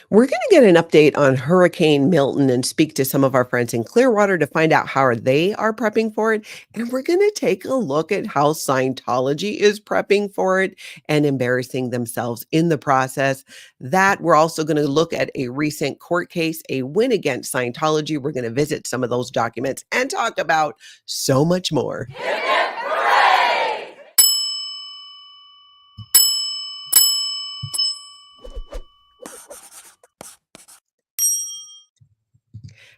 We're going to get an update on Hurricane Milton and speak to some of our friends in Clearwater to find out how they are prepping for it. And we're going to take a look at how Scientology is prepping for it and embarrassing themselves in the process. That we're also going to look at a recent court case, a win against Scientology. We're going to visit some of those documents and talk about so much more.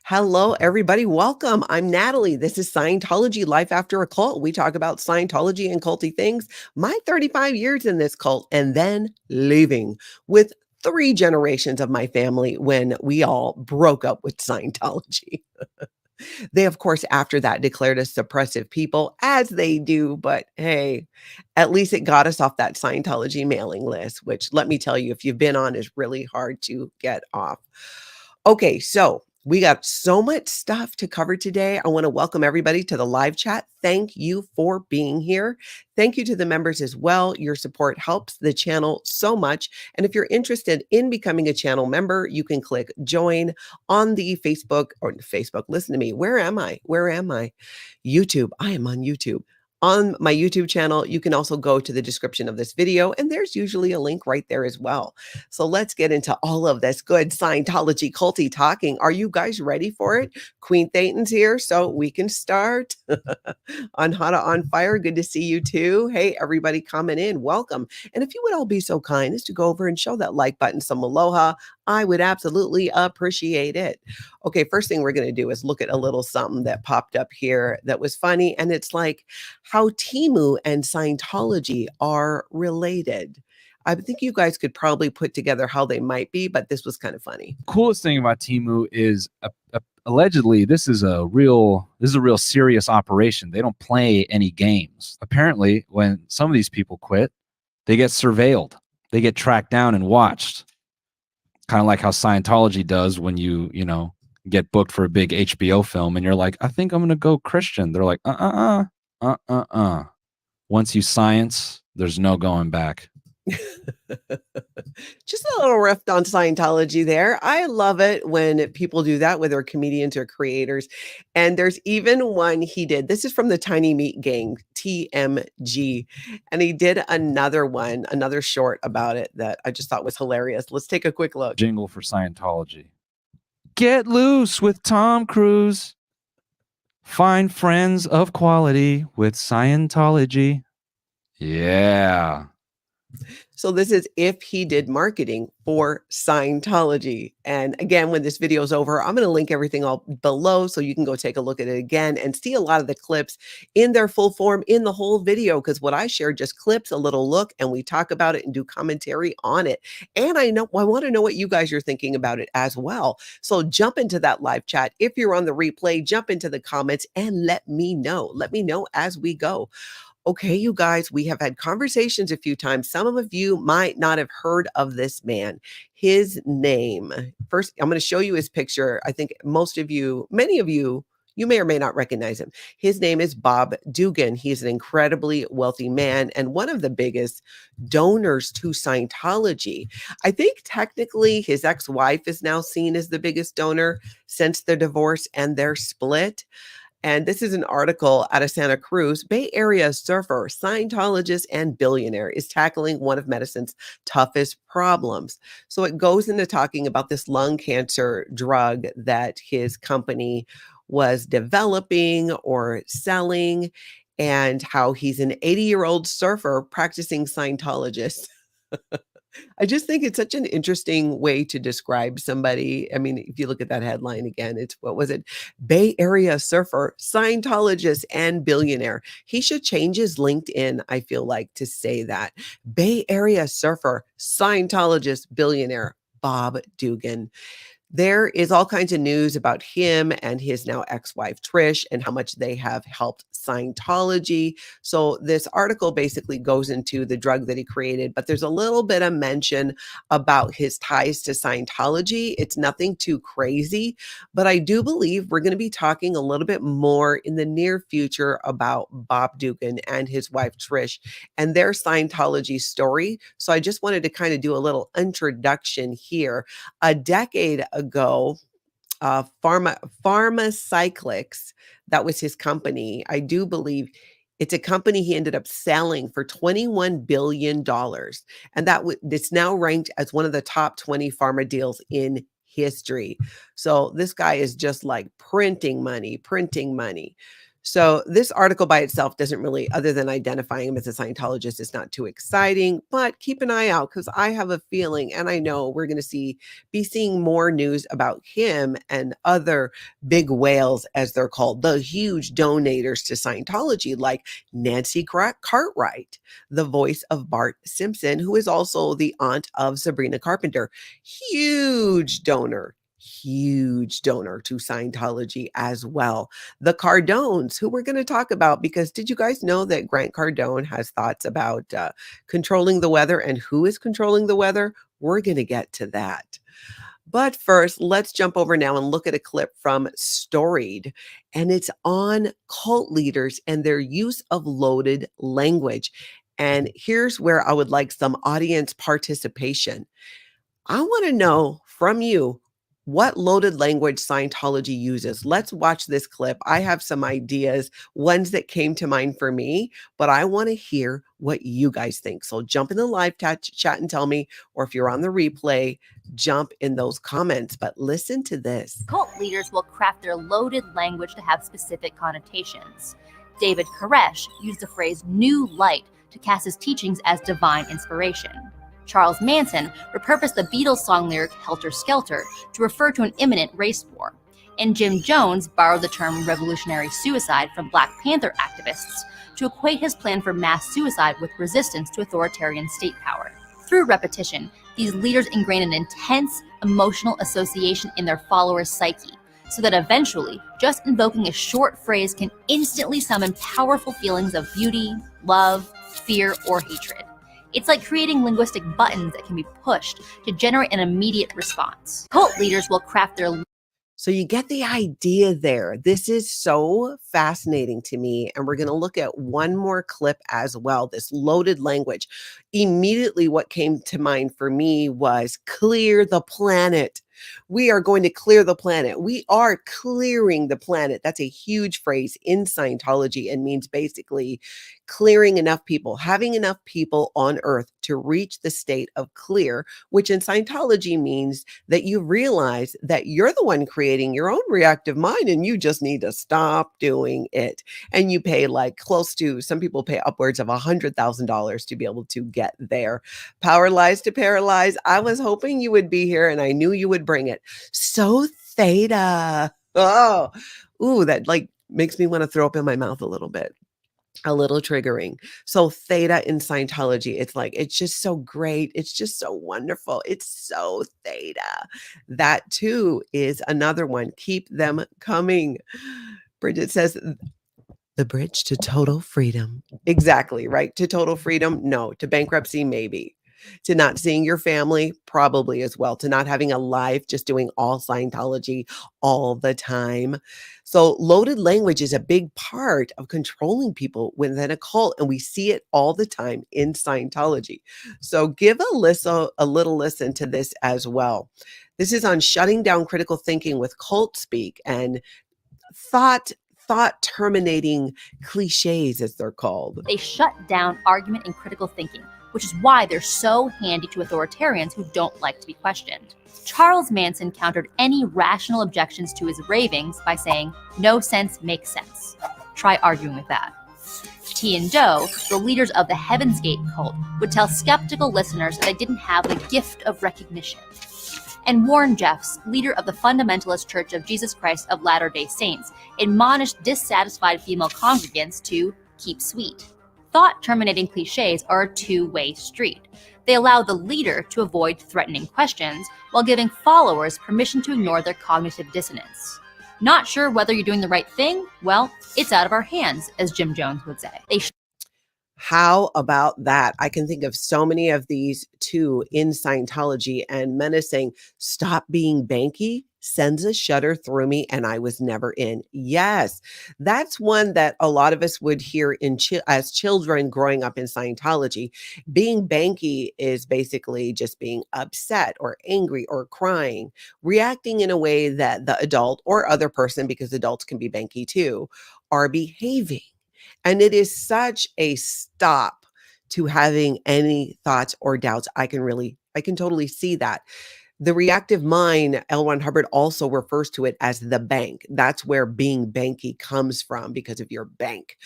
Hello, everybody. Welcome. I'm Natalie. This is Scientology Life After a Cult. We talk about Scientology and culty things, my 35 years in this cult, and then leaving with 3 generations of my family when we all broke up with Scientology. They, of course, after that declared us suppressive people, as they do, but hey, at least it got us off that Scientology mailing list, which let me tell you, if you've been on, is really hard to get off. Okay, so we got so much stuff to cover today. I want to welcome everybody to the live chat. Thank you for being here. Thank you to the members as well. Your support helps the channel so much. And if you're interested in becoming a channel member, you can click join on the Facebook. Listen to me. Where am I? YouTube. I am on YouTube. On my YouTube channel, you can also go to the description of this video, and there's usually a link right there as well. So let's get into all of this good Scientology culty talking. Are you guys ready for it? Queen Thetan's here, so we can start. On Hana on Fire, good to see you too. Hey, everybody coming in, welcome. And if you would all be so kind as to go over and show that like button some aloha, I would absolutely appreciate it. Okay, first thing we're going to do is look at a little something that popped up here that was funny, and it's like how Temu and Scientology are related. I think you guys could probably put together how they might be, but this was kind of funny. Coolest thing about Temu is allegedly this is a real serious operation. They don't play any games. Apparently, when some of these people quit, they get surveilled. They get tracked down and watched. Kind of like how Scientology does when you get booked for a big HBO film and you're like, I think I'm going to go Christian. They're like, Once you science, there's no going back. Just a little riff on Scientology there. I love it when people do that, whether comedians or creators. And there's even one he did. This is from the Tiny Meat Gang, TMG. And he did another short about it that I just thought was hilarious. Let's take a quick look. Jingle for Scientology. Get loose with Tom Cruise. Find friends of quality with Scientology. Yeah. So this is if he did marketing for Scientology. And again, when this video is over, I'm going to link everything all below so you can go take a look at it again and see a lot of the clips in their full form in the whole video, because what I share just clips, a little look, and we talk about it and do commentary on it. And I want to know what you guys are thinking about it as well. So jump into that live chat. If you're on the replay, jump into the comments and let me know. Let me know as we go. Okay, you guys, we have had conversations a few times. Some of you might not have heard of this man. His name, first, I'm going to show you his picture. I think many of you may or may not recognize him. His name is Bob Duggan. He's an incredibly wealthy man and one of the biggest donors to Scientology. I think technically his ex-wife is now seen as the biggest donor since their divorce and their split. And this is an article out of Santa Cruz. Bay Area surfer, Scientologist, and billionaire is tackling one of medicine's toughest problems. So it goes into talking about this lung cancer drug that his company was developing or selling, and how he's an 80-year-old surfer practicing Scientologist. I just think it's such an interesting way to describe somebody. I mean, if you look at that headline again, it's, what was it? Bay Area surfer, Scientologist, and billionaire. He should change his LinkedIn, I feel like, to say that. Bay Area surfer, Scientologist, billionaire, Bob Duggan. There is all kinds of news about him and his now ex-wife Trish and how much they have helped Scientology. So this article basically goes into the drug that he created, but there's a little bit of mention about his ties to Scientology. It's nothing too crazy, but I do believe we're going to be talking a little bit more in the near future about Bob Duggan and his wife Trish and their Scientology story. So I just wanted to kind of do a little introduction here. A decade ago, Pharmacyclics, that was his company. I do believe it's a company he ended up selling for $21 billion. And it's now ranked as one of the top 20 pharma deals in history. So this guy is just like printing money, printing money. So this article by itself doesn't really, other than identifying him as a Scientologist, is not too exciting, but keep an eye out because I have a feeling, and I know we're going to be seeing more news about him and other big whales, as they're called, the huge donators to Scientology, like Nancy Cartwright, the voice of Bart Simpson, who is also the aunt of Sabrina Carpenter. Huge donor to Scientology as well. The Cardones, who we're going to talk about, because did you guys know that Grant Cardone has thoughts about controlling the weather, and who is controlling the weather? We're going to get to that. But first, let's jump over now and look at a clip from Storied, and it's on cult leaders and their use of loaded language. And here's where I would like some audience participation. I want to know from you what loaded language Scientology uses. Let's watch this clip. I have some ideas, ones that came to mind for me, but I want to hear what you guys think. So jump in the live chat and tell me, or if you're on the replay, jump in those comments. But listen to this. Cult leaders will craft their loaded language to have specific connotations. David Koresh used the phrase new light to cast his teachings as divine inspiration. Charles Manson repurposed the Beatles song lyric Helter Skelter to refer to an imminent race war. And Jim Jones borrowed the term revolutionary suicide from Black Panther activists to equate his plan for mass suicide with resistance to authoritarian state power. Through repetition, these leaders ingrain an intense emotional association in their followers' psyche, so that eventually, just invoking a short phrase can instantly summon powerful feelings of beauty, love, fear, or hatred. It's like creating linguistic buttons that can be pushed to generate an immediate response. Cult leaders will craft their... So you get the idea there. This is so fascinating to me. And we're going to look at one more clip as well, this loaded language. Immediately what came to mind for me was clear the planet. We are going to clear the planet. We are clearing the planet. That's a huge phrase in Scientology and means basically clearing enough people, having enough people on earth to reach the state of clear, which in Scientology means that you realize that you're the one creating your own reactive mind and you just need to stop doing it. And you pay like close to, some people pay upwards of $100,000 to be able to get there. Power lies to paralyze. I was hoping you would be here and I knew you would bring it. So theta. Oh, ooh, that like makes me want to throw up in my mouth a little bit. A little triggering. So theta in Scientology, it's like, it's just so great. It's just so wonderful. It's so theta. That too is another one. Keep them coming. Bridget says, the bridge to total freedom. Exactly, right? To total freedom? No. To bankruptcy? Maybe. To not seeing your family? Probably as well. To not having a life, just doing all Scientology all the time. So loaded language is a big part of controlling people within a cult, and we see it all the time in Scientology. So give a little listen to this as well. This is on shutting down critical thinking with cult speak and thought terminating cliches, as they're called. They shut down argument and critical thinking, which is why they're so handy to authoritarians who don't like to be questioned. Charles Manson countered any rational objections to his ravings by saying, "No sense makes sense." Try arguing with that. T and Doe, the leaders of the Heaven's Gate cult, would tell skeptical listeners that they didn't have the gift of recognition. And Warren Jeffs, leader of the Fundamentalist Church of Jesus Christ of Latter-day Saints, admonished dissatisfied female congregants to keep sweet. Thought-terminating cliches are a two-way street. They allow the leader to avoid threatening questions while giving followers permission to ignore their cognitive dissonance. Not sure whether you're doing the right thing? Well, it's out of our hands, as Jim Jones would say. How about that? I can think of so many of these too in Scientology, and Mena saying, stop being banky sends a shudder through me and I was never in. Yes, that's one that a lot of us would hear as children growing up in Scientology. Being banky is basically just being upset or angry or crying, reacting in a way that the adult or other person, because adults can be banky too, are behaving. And it is such a stop to having any thoughts or doubts. I can totally see that. The reactive mind, L. Ron Hubbard also refers to it as the bank. That's where being banky comes from, because of your bank.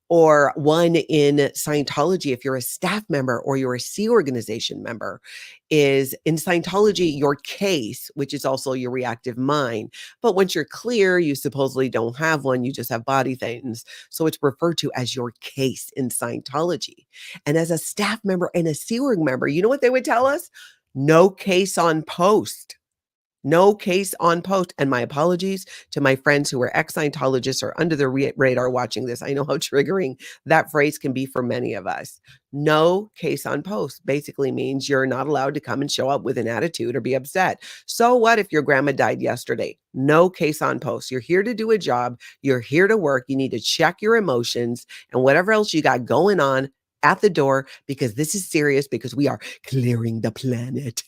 Or one in Scientology, if you're a staff member or you're a Sea organization member, is in Scientology, your case, which is also your reactive mind. But once you're clear, you supposedly don't have one, you just have body things. So it's referred to as your case in Scientology. And as a staff member and a Sea Org member, you know what they would tell us? No case on post. No case on post. And my apologies to my friends who are ex-Scientologists or under the radar watching this. I know how triggering that phrase can be for many of us. No case on post basically means you're not allowed to come and show up with an attitude or be upset. So what if your grandma died yesterday? No case on post. You're here to do a job. You're here to work. You need to check your emotions and whatever else you got going on at the door, because this is serious, because we are clearing the planet.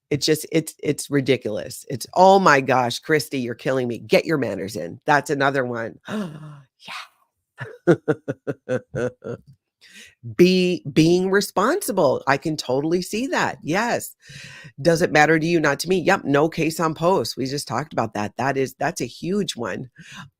It's ridiculous. It's, oh my gosh, Christy, you're killing me. Get your manners in. That's another one. Yeah. Being responsible. I can totally see that. Yes. Does it matter to you? Not to me. Yep. No case on post. We just talked about that. That's a huge one.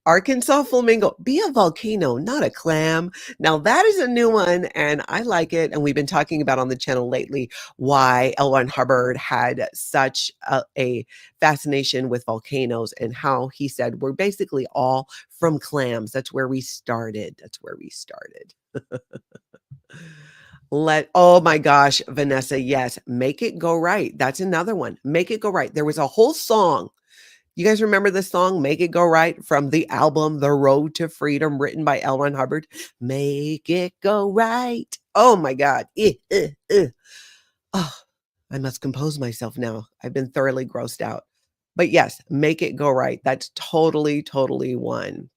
Arkansas Flamingo, be a volcano, not a clam. Now that is a new one and I like it. And we've been talking about on the channel lately why L. Ron Hubbard had such a fascination with volcanoes, and how he said we're basically all from clams. That's where we started. Oh my gosh, Vanessa, yes, make it go right. That's another one. Make it go right. There was a whole song. You guys remember the song Make It Go Right from the album The Road to Freedom, written by L. Ron Hubbard? Make it go right. Oh my God. Oh, I must compose myself now. I've been thoroughly grossed out. But yes, make it go right. That's totally, totally one.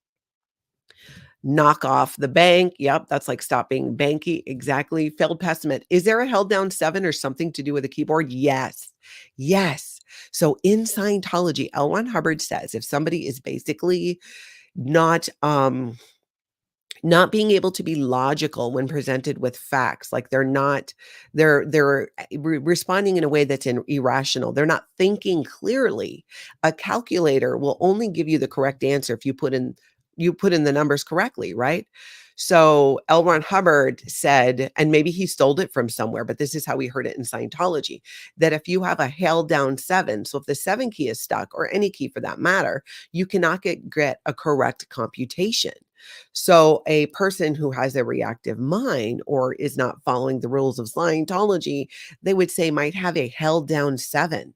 Knock off the bank. Yep, that's like stop being banky. Exactly. Failed pessimist. Is there a held down 7 or something to do with a keyboard? Yes. Yes. So in Scientology, L. Ron Hubbard says if somebody is basically not being able to be logical when presented with facts, like they're responding in a way that's irrational, they're not thinking clearly, a calculator will only give you the correct answer if you put in the numbers correctly, right? So L. Ron Hubbard said, and maybe he stole it from somewhere, but this is how we heard it in Scientology, that if you have a held down 7, so if the 7 key is stuck, or any key for that matter, you cannot get a correct computation. So a person who has a reactive mind or is not following the rules of Scientology, they would say might have a held down 7.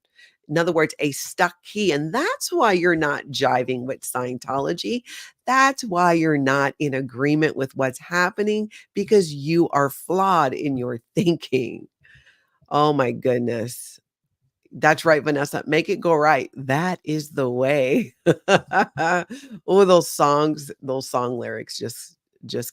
In other words, a stuck key. And that's why you're not jiving with Scientology. That's why you're not in agreement with what's happening, because you are flawed in your thinking. Oh my goodness. That's right, Vanessa. Make it go right. That is the way. Oh, those song lyrics just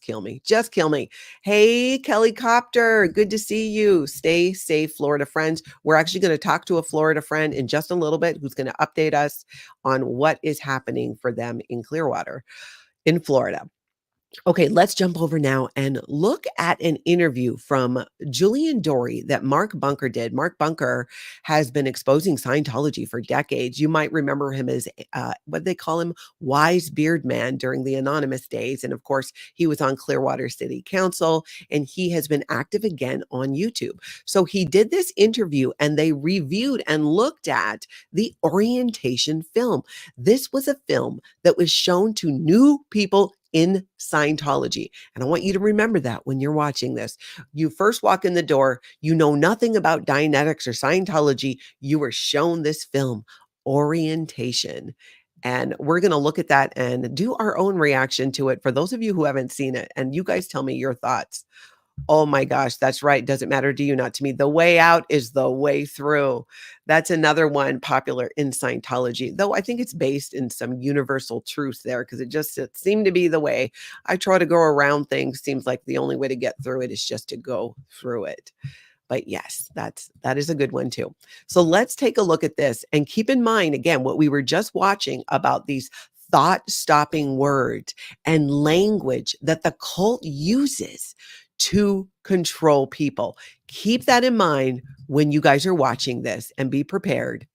kill me. Just kill me. Hey, Kelly Copter, good to see you. Stay safe, Florida friends. We're actually going to talk to a Florida friend in just a little bit who's going to update us on what is happening for them in Clearwater, in Florida. Okay, let's jump over now and look at an interview from Julian Dory that Mark Bunker did. Mark Bunker has been exposing Scientology for decades. You might remember him as, what they call him, Wise Beard Man during the anonymous days. And of course, he was on Clearwater City Council, and he has been active again on YouTube. So he did this interview and they reviewed and looked at the Orientation film. This was a film that was shown to new people in Scientology. And I want you to remember that when you're watching this. You first walk in the door, you know nothing about Dianetics or Scientology. You were shown this film, Orientation. And we're going to look at that and do our own reaction to it for those of you who haven't seen it. And you guys tell me your thoughts. Oh my gosh, that's right. Doesn't matter to you, not to me. The way out is the way through. That's another one popular in Scientology, though I think it's based in some universal truth there because it seemed to be the way. I try to go around things. Seems like the only way to get through it is just to go through it. But yes, that is a good one too. So let's take a look at this and keep in mind again what we were just watching about these thought-stopping words and language that the cult uses to control people. Keep that in mind when you guys are watching this and be prepared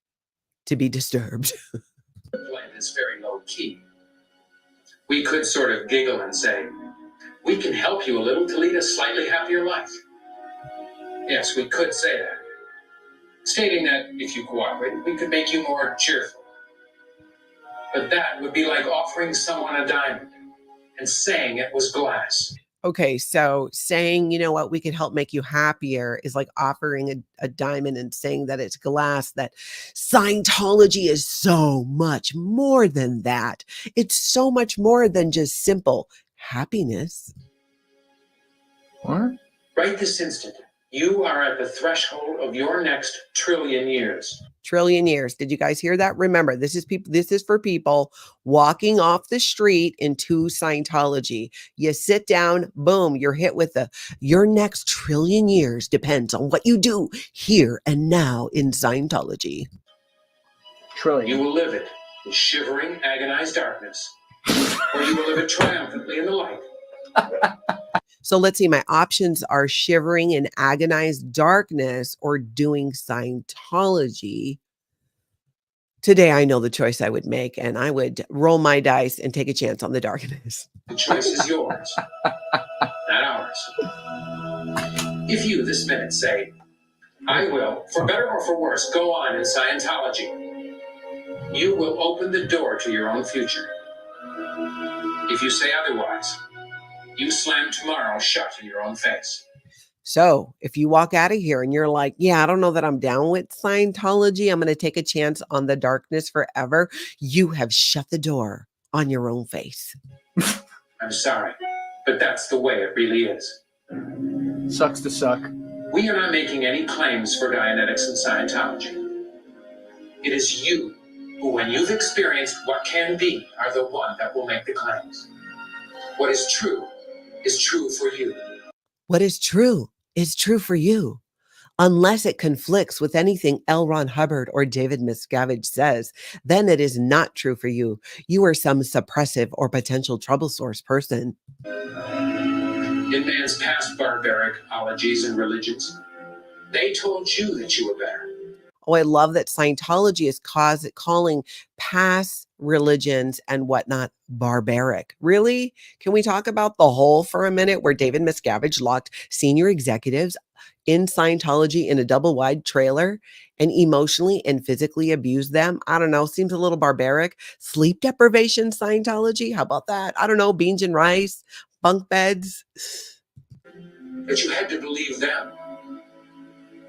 to be disturbed. The plan is very low key. We could sort of giggle and say, we can help you a little to lead a slightly happier life. Yes, we could say that, stating that if you cooperate, we could make you more cheerful. But that would be like offering someone a diamond and saying it was glass. Okay, so saying, you know what, we can help make you happier is like offering a diamond and saying that it's glass, that Scientology is so much more than that. It's so much more than just simple happiness. What? Right this instant, you are at the threshold of your next trillion years. Trillion years. Did you guys hear that? Remember, this is for people walking off the street into Scientology. You sit down, boom, you're hit with your next trillion years depends on what you do here and now in Scientology. Trillion. You will live it in shivering, agonized darkness, or you will live it triumphantly in the light. So let's see, my options are shivering in agonized darkness or doing Scientology. Today, I know the choice I would make, and I would roll my dice and take a chance on the darkness. The choice is yours, not ours. If you this minute say, I will, for better or for worse, go on in Scientology, you will open the door to your own future. If you say otherwise, you slam tomorrow shut in your own face. So if you walk out of here and you're like, yeah, I don't know that I'm down with Scientology, I'm going to take a chance on the darkness forever, you have shut the door on your own face. I'm sorry, but that's the way it really is. Sucks to suck. We are not making any claims for Dianetics and Scientology. It is you who, when you've experienced what can be, are the one that will make the claims. What is true for you. What is true for you. Unless it conflicts with anything L. Ron Hubbard or David Miscavage says, then it is not true for you. You are some suppressive or potential trouble source person. In man's past barbaric ologies and religions, they told you that you were better. Oh, I love that Scientology is calling past religions and whatnot barbaric. Really? Can we talk about the whole for a minute where David Miscavige locked senior executives in Scientology in a double wide trailer and emotionally and physically abused them? I don't know. Seems a little barbaric. Sleep deprivation Scientology. How about that? I don't know. Beans and rice, bunk beds. But you had to believe them.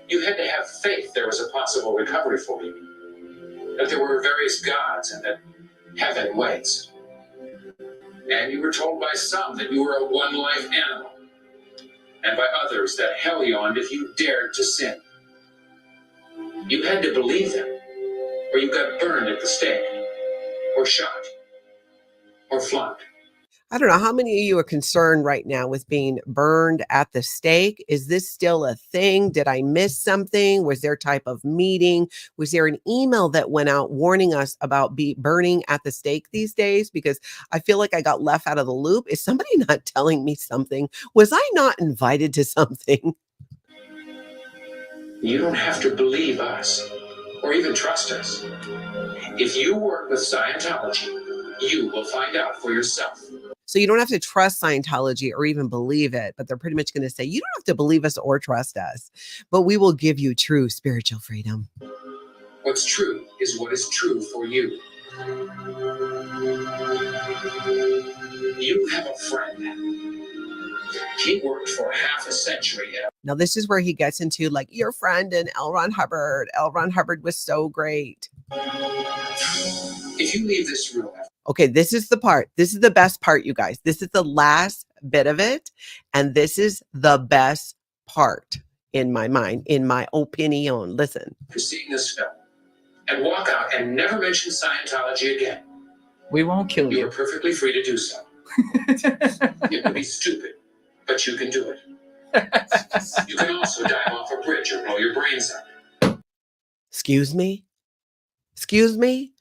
You had to have faith there was a possible recovery for you, that there were various gods and that heaven waits. And you were told by some that you were a one-life animal, and by others that hell yawned if you dared to sin. You had to believe them, or you got burned at the stake, or shot, or flogged. I don't know how many of you are concerned right now with being burned at the stake. Is this still a thing? Did I miss something? Was there a type of meeting? Was there an email that went out warning us about burning at the stake these days? Because I feel like I got left out of the loop. Is somebody not telling me something? Was I not invited to something? You don't have to believe us or even trust us. If you work with Scientology, you will find out for yourself. So you don't have to trust Scientology or even believe it, but they're pretty much going to say, you don't have to believe us or trust us, but we will give you true spiritual freedom. What's true is what is true for you. You have a friend. He worked for half a century. Now, this is where he gets into like, your friend and L. Ron Hubbard. L. Ron Hubbard was so great. If you leave this room, okay, this is the part. This is the best part, you guys. This is the last bit of it. And this is the best part in my mind, in my opinion. Listen. for seeing this film and walk out and never mention Scientology again, We won't kill you you. are perfectly free to do so. It would be stupid, but you can do it. You can also dive off a bridge or blow your brains out. Excuse me? Excuse me?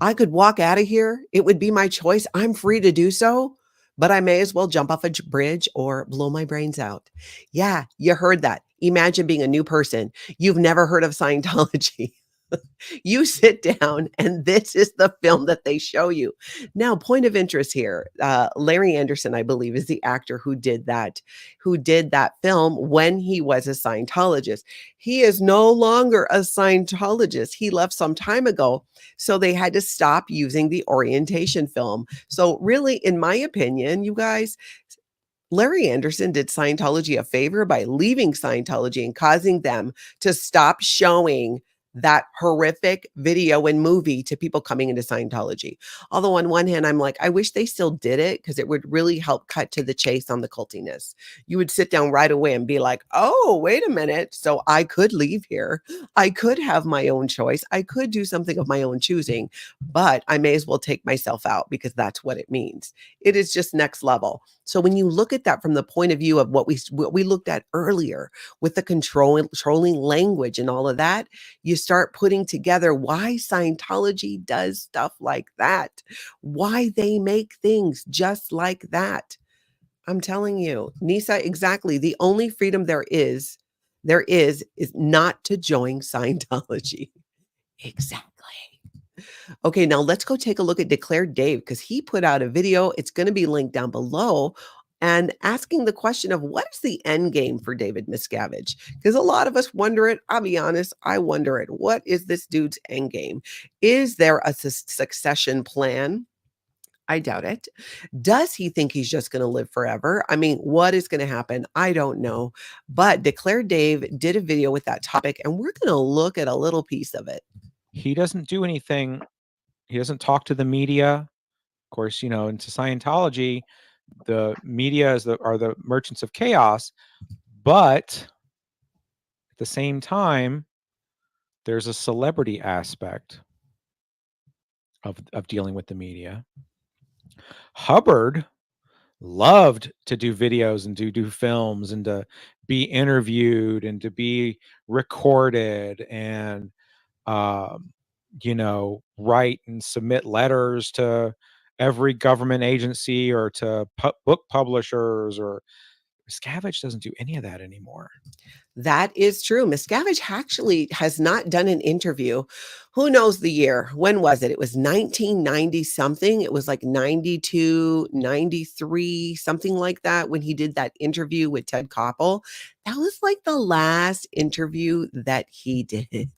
I could walk out of here. It would be my choice. I'm free to do so, but I may as well jump off a bridge or blow my brains out. Yeah, you heard that. Imagine being a new person. You've never heard of Scientology. You sit down and this is the film that they show you. Now, point of interest here. Larry Anderson, I believe, is the actor who did that film when he was a Scientologist. He is no longer a Scientologist. He left some time ago. So they had to stop using the orientation film. So really, in my opinion, you guys, Larry Anderson did Scientology a favor by leaving Scientology and causing them to stop showing that horrific video and movie to people coming into Scientology. Although on one hand, I'm like, I wish they still did it because it would really help cut to the chase on the cultiness. You would sit down right away and be like, oh, wait a minute. So I could leave here. I could have my own choice. I could do something of my own choosing, but I may as well take myself out because that's what it means. It is just next level. So when you look at that from the point of view of what we looked at earlier with the controlling language and all of that, you start putting together why Scientology does stuff like that, why they make things just like that. I'm telling you, Nisa, exactly. The only freedom there is not to join Scientology. Exactly. Okay, now let's go take a look at Declared Dave because he put out a video. It's going to be linked down below and asking the question of what is the end game for David Miscavige? Because a lot of us wonder it. I'll be honest, I wonder it. What is this dude's end game? Is there a succession plan? I doubt it. Does he think he's just going to live forever? I mean, what is going to happen? I don't know. But Declared Dave did a video with that topic, and we're going to look at a little piece of it. He doesn't do anything. He doesn't talk to the media. Of course, you know, into Scientology, the media are the merchants of chaos. But at the same time, there's a celebrity aspect of dealing with the media. Hubbard loved to do videos and do films and to be interviewed and to be recorded and you know, write and submit letters to every government agency or to book publishers. Or Miscavige doesn't do any of that anymore. That is true. Miscavige actually has not done an interview. Who knows the year? When was it? It was 1990 something. It was like 92, 93, something like that when he did that interview with Ted Koppel. That was like the last interview that he did.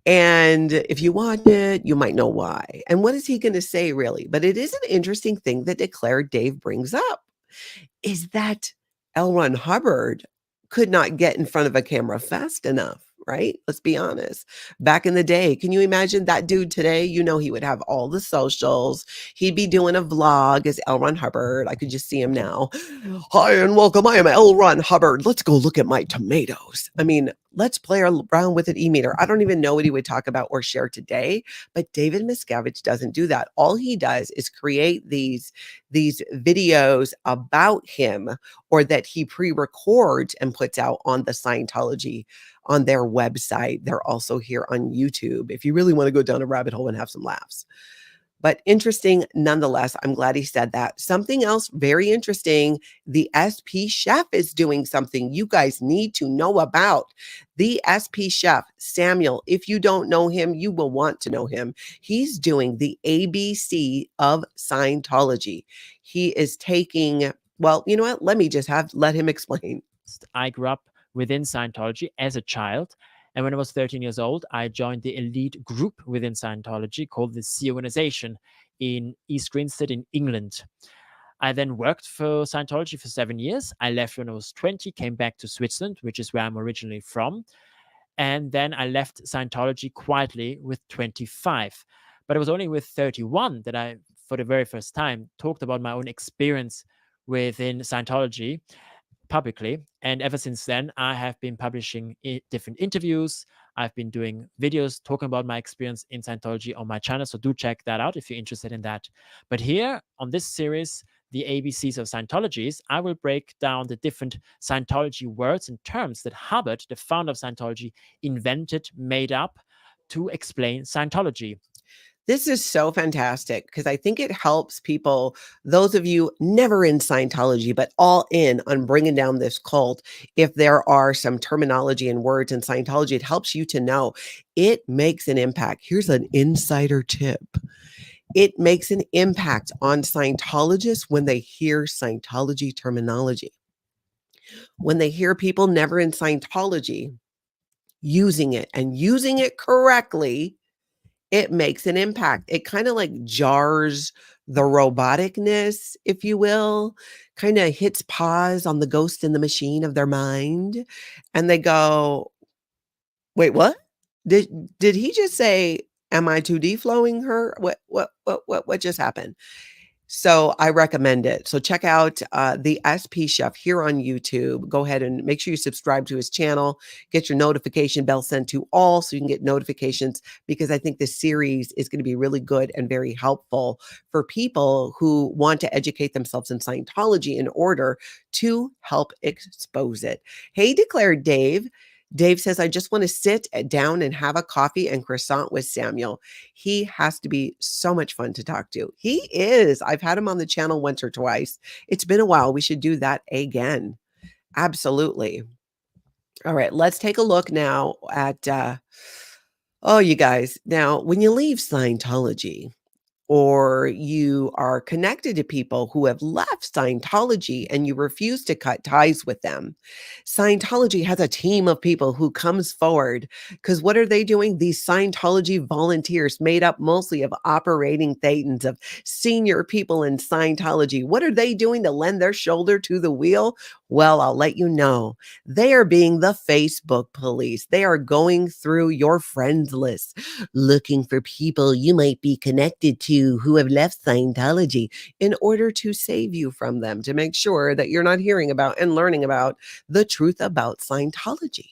And if you watch it, you might know why. And what is he going to say, really? But it is an interesting thing that Declared Dave brings up, is that L. Ron Hubbard could not get in front of a camera fast enough, right? Let's be honest. Back in the day, can you imagine that dude today? You know, he would have all the socials. He'd be doing a vlog as L. Ron Hubbard. I could just see him now. Hi and welcome. I am L. Ron Hubbard. Let's go look at my tomatoes. I mean, let's play around with an e-meter. I don't even know what he would talk about or share today, but David Miscavige doesn't do that. All he does is create these videos about him, or that he pre-records and puts out on the Scientology, on their website. They're also here on YouTube if you really want to go down a rabbit hole and have some laughs. But interesting nonetheless. I'm glad he said that. Something else very interesting. The SP chef is doing something you guys need to know about. The SP chef, Samuel, if you don't know him, you will want to know him. He's doing the ABC of Scientology. He is taking, well, you know what? Let me just let him explain. I grew up within Scientology as a child. And when I was 13 years old, I joined the elite group within Scientology called the SCIENTOLOGY Organization in East Grinstead in England. I then worked for Scientology for 7 years. I left when I was 20, came back to Switzerland, which is where I'm originally from. And then I left Scientology quietly with 25. But it was only with 31 that I, for the very first time, talked about my own experience within Scientology publicly. And ever since then, I have been publishing different interviews. I've been doing videos talking about my experience in Scientology on my channel. So do check that out if you're interested in that. But here on this series, the ABCs of Scientologies, I will break down the different Scientology words and terms that Hubbard, the founder of Scientology, invented, made up to explain Scientology. This is so fantastic because I think it helps people, those of you never in Scientology, but all in on bringing down this cult. If there are some terminology and words in Scientology, it helps you to know it makes an impact. Here's an insider tip. It makes an impact on Scientologists when they hear Scientology terminology. When they hear people never in Scientology using it and using it correctly, it makes an impact. It kind of like jars the roboticness, if you will, kind of hits pause on the ghost in the machine of their mind. And they go, wait, what? Did he just say, am I 2D flowing her? What just happened? So I recommend it. So check out the SP Chef here on YouTube. Go ahead and make sure you subscribe to his channel. Get your notification bell sent to all so you can get notifications, because I think this series is going to be really good and very helpful for people who want to educate themselves in Scientology in order to help expose it. Hey, declared Dave. Dave says, I just want to sit down and have a coffee and croissant with Samuel. He has to be so much fun to talk to. He is. I've had him on the channel once or twice. It's been a while. We should do that again. Absolutely. All right, let's take a look now at, you guys. Now, when you leave Scientology, or you are connected to people who have left Scientology and you refuse to cut ties with them, Scientology has a team of people who comes forward, because what are they doing? These Scientology volunteers made up mostly of operating thetans, of senior people in Scientology. What are they doing to lend their shoulder to the wheel? Well, I'll let you know. They are being the Facebook police. They are going through your friends list, looking for people you might be connected to who have left Scientology in order to save you from them, to make sure that you're not hearing about and learning about the truth about Scientology.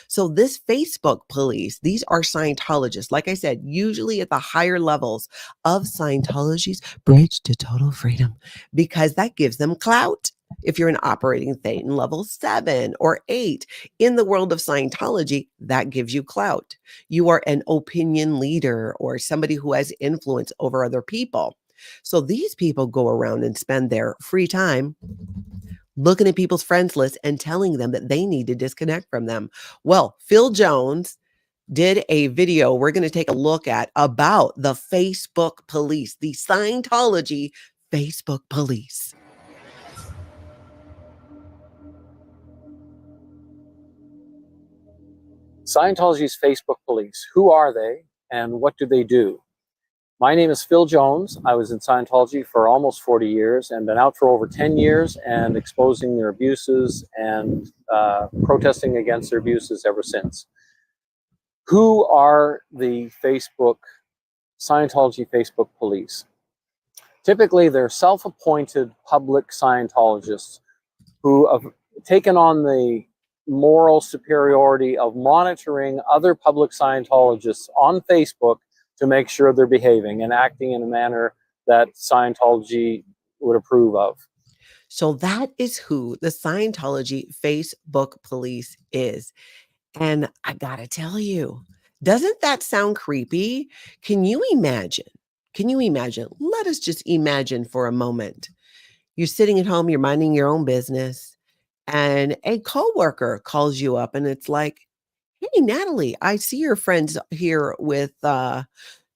So this Facebook police, these are Scientologists, like I said, usually at the higher levels of Scientology's bridge to total freedom, because that gives them clout. If you're an operating thetan level 7 or 8 in the world of Scientology, that gives you clout. You are an opinion leader or somebody who has influence over other people. So these people go around and spend their free time looking at people's friends list and telling them that they need to disconnect from them. Well, Phil Jones did a video we're going to take a look at about the Facebook police, the Scientology Facebook police. Scientology's Facebook police. Who are they and what do they do? My name is Phil Jones. I was in Scientology for almost 40 years and been out for over 10 years and exposing their abuses and protesting against their abuses ever since. Who are the Scientology Facebook police? Typically, they're self-appointed public Scientologists who have taken on the moral superiority of monitoring other public Scientologists on Facebook to make sure they're behaving and acting in a manner that Scientology would approve of. So that is who the Scientology Facebook police is. And I gotta tell you, doesn't that sound creepy? Can you imagine? Let us just imagine for a moment. You're sitting at home, you're minding your own business, and a coworker calls you up and it's like, hey, Natalie, I see your friends here with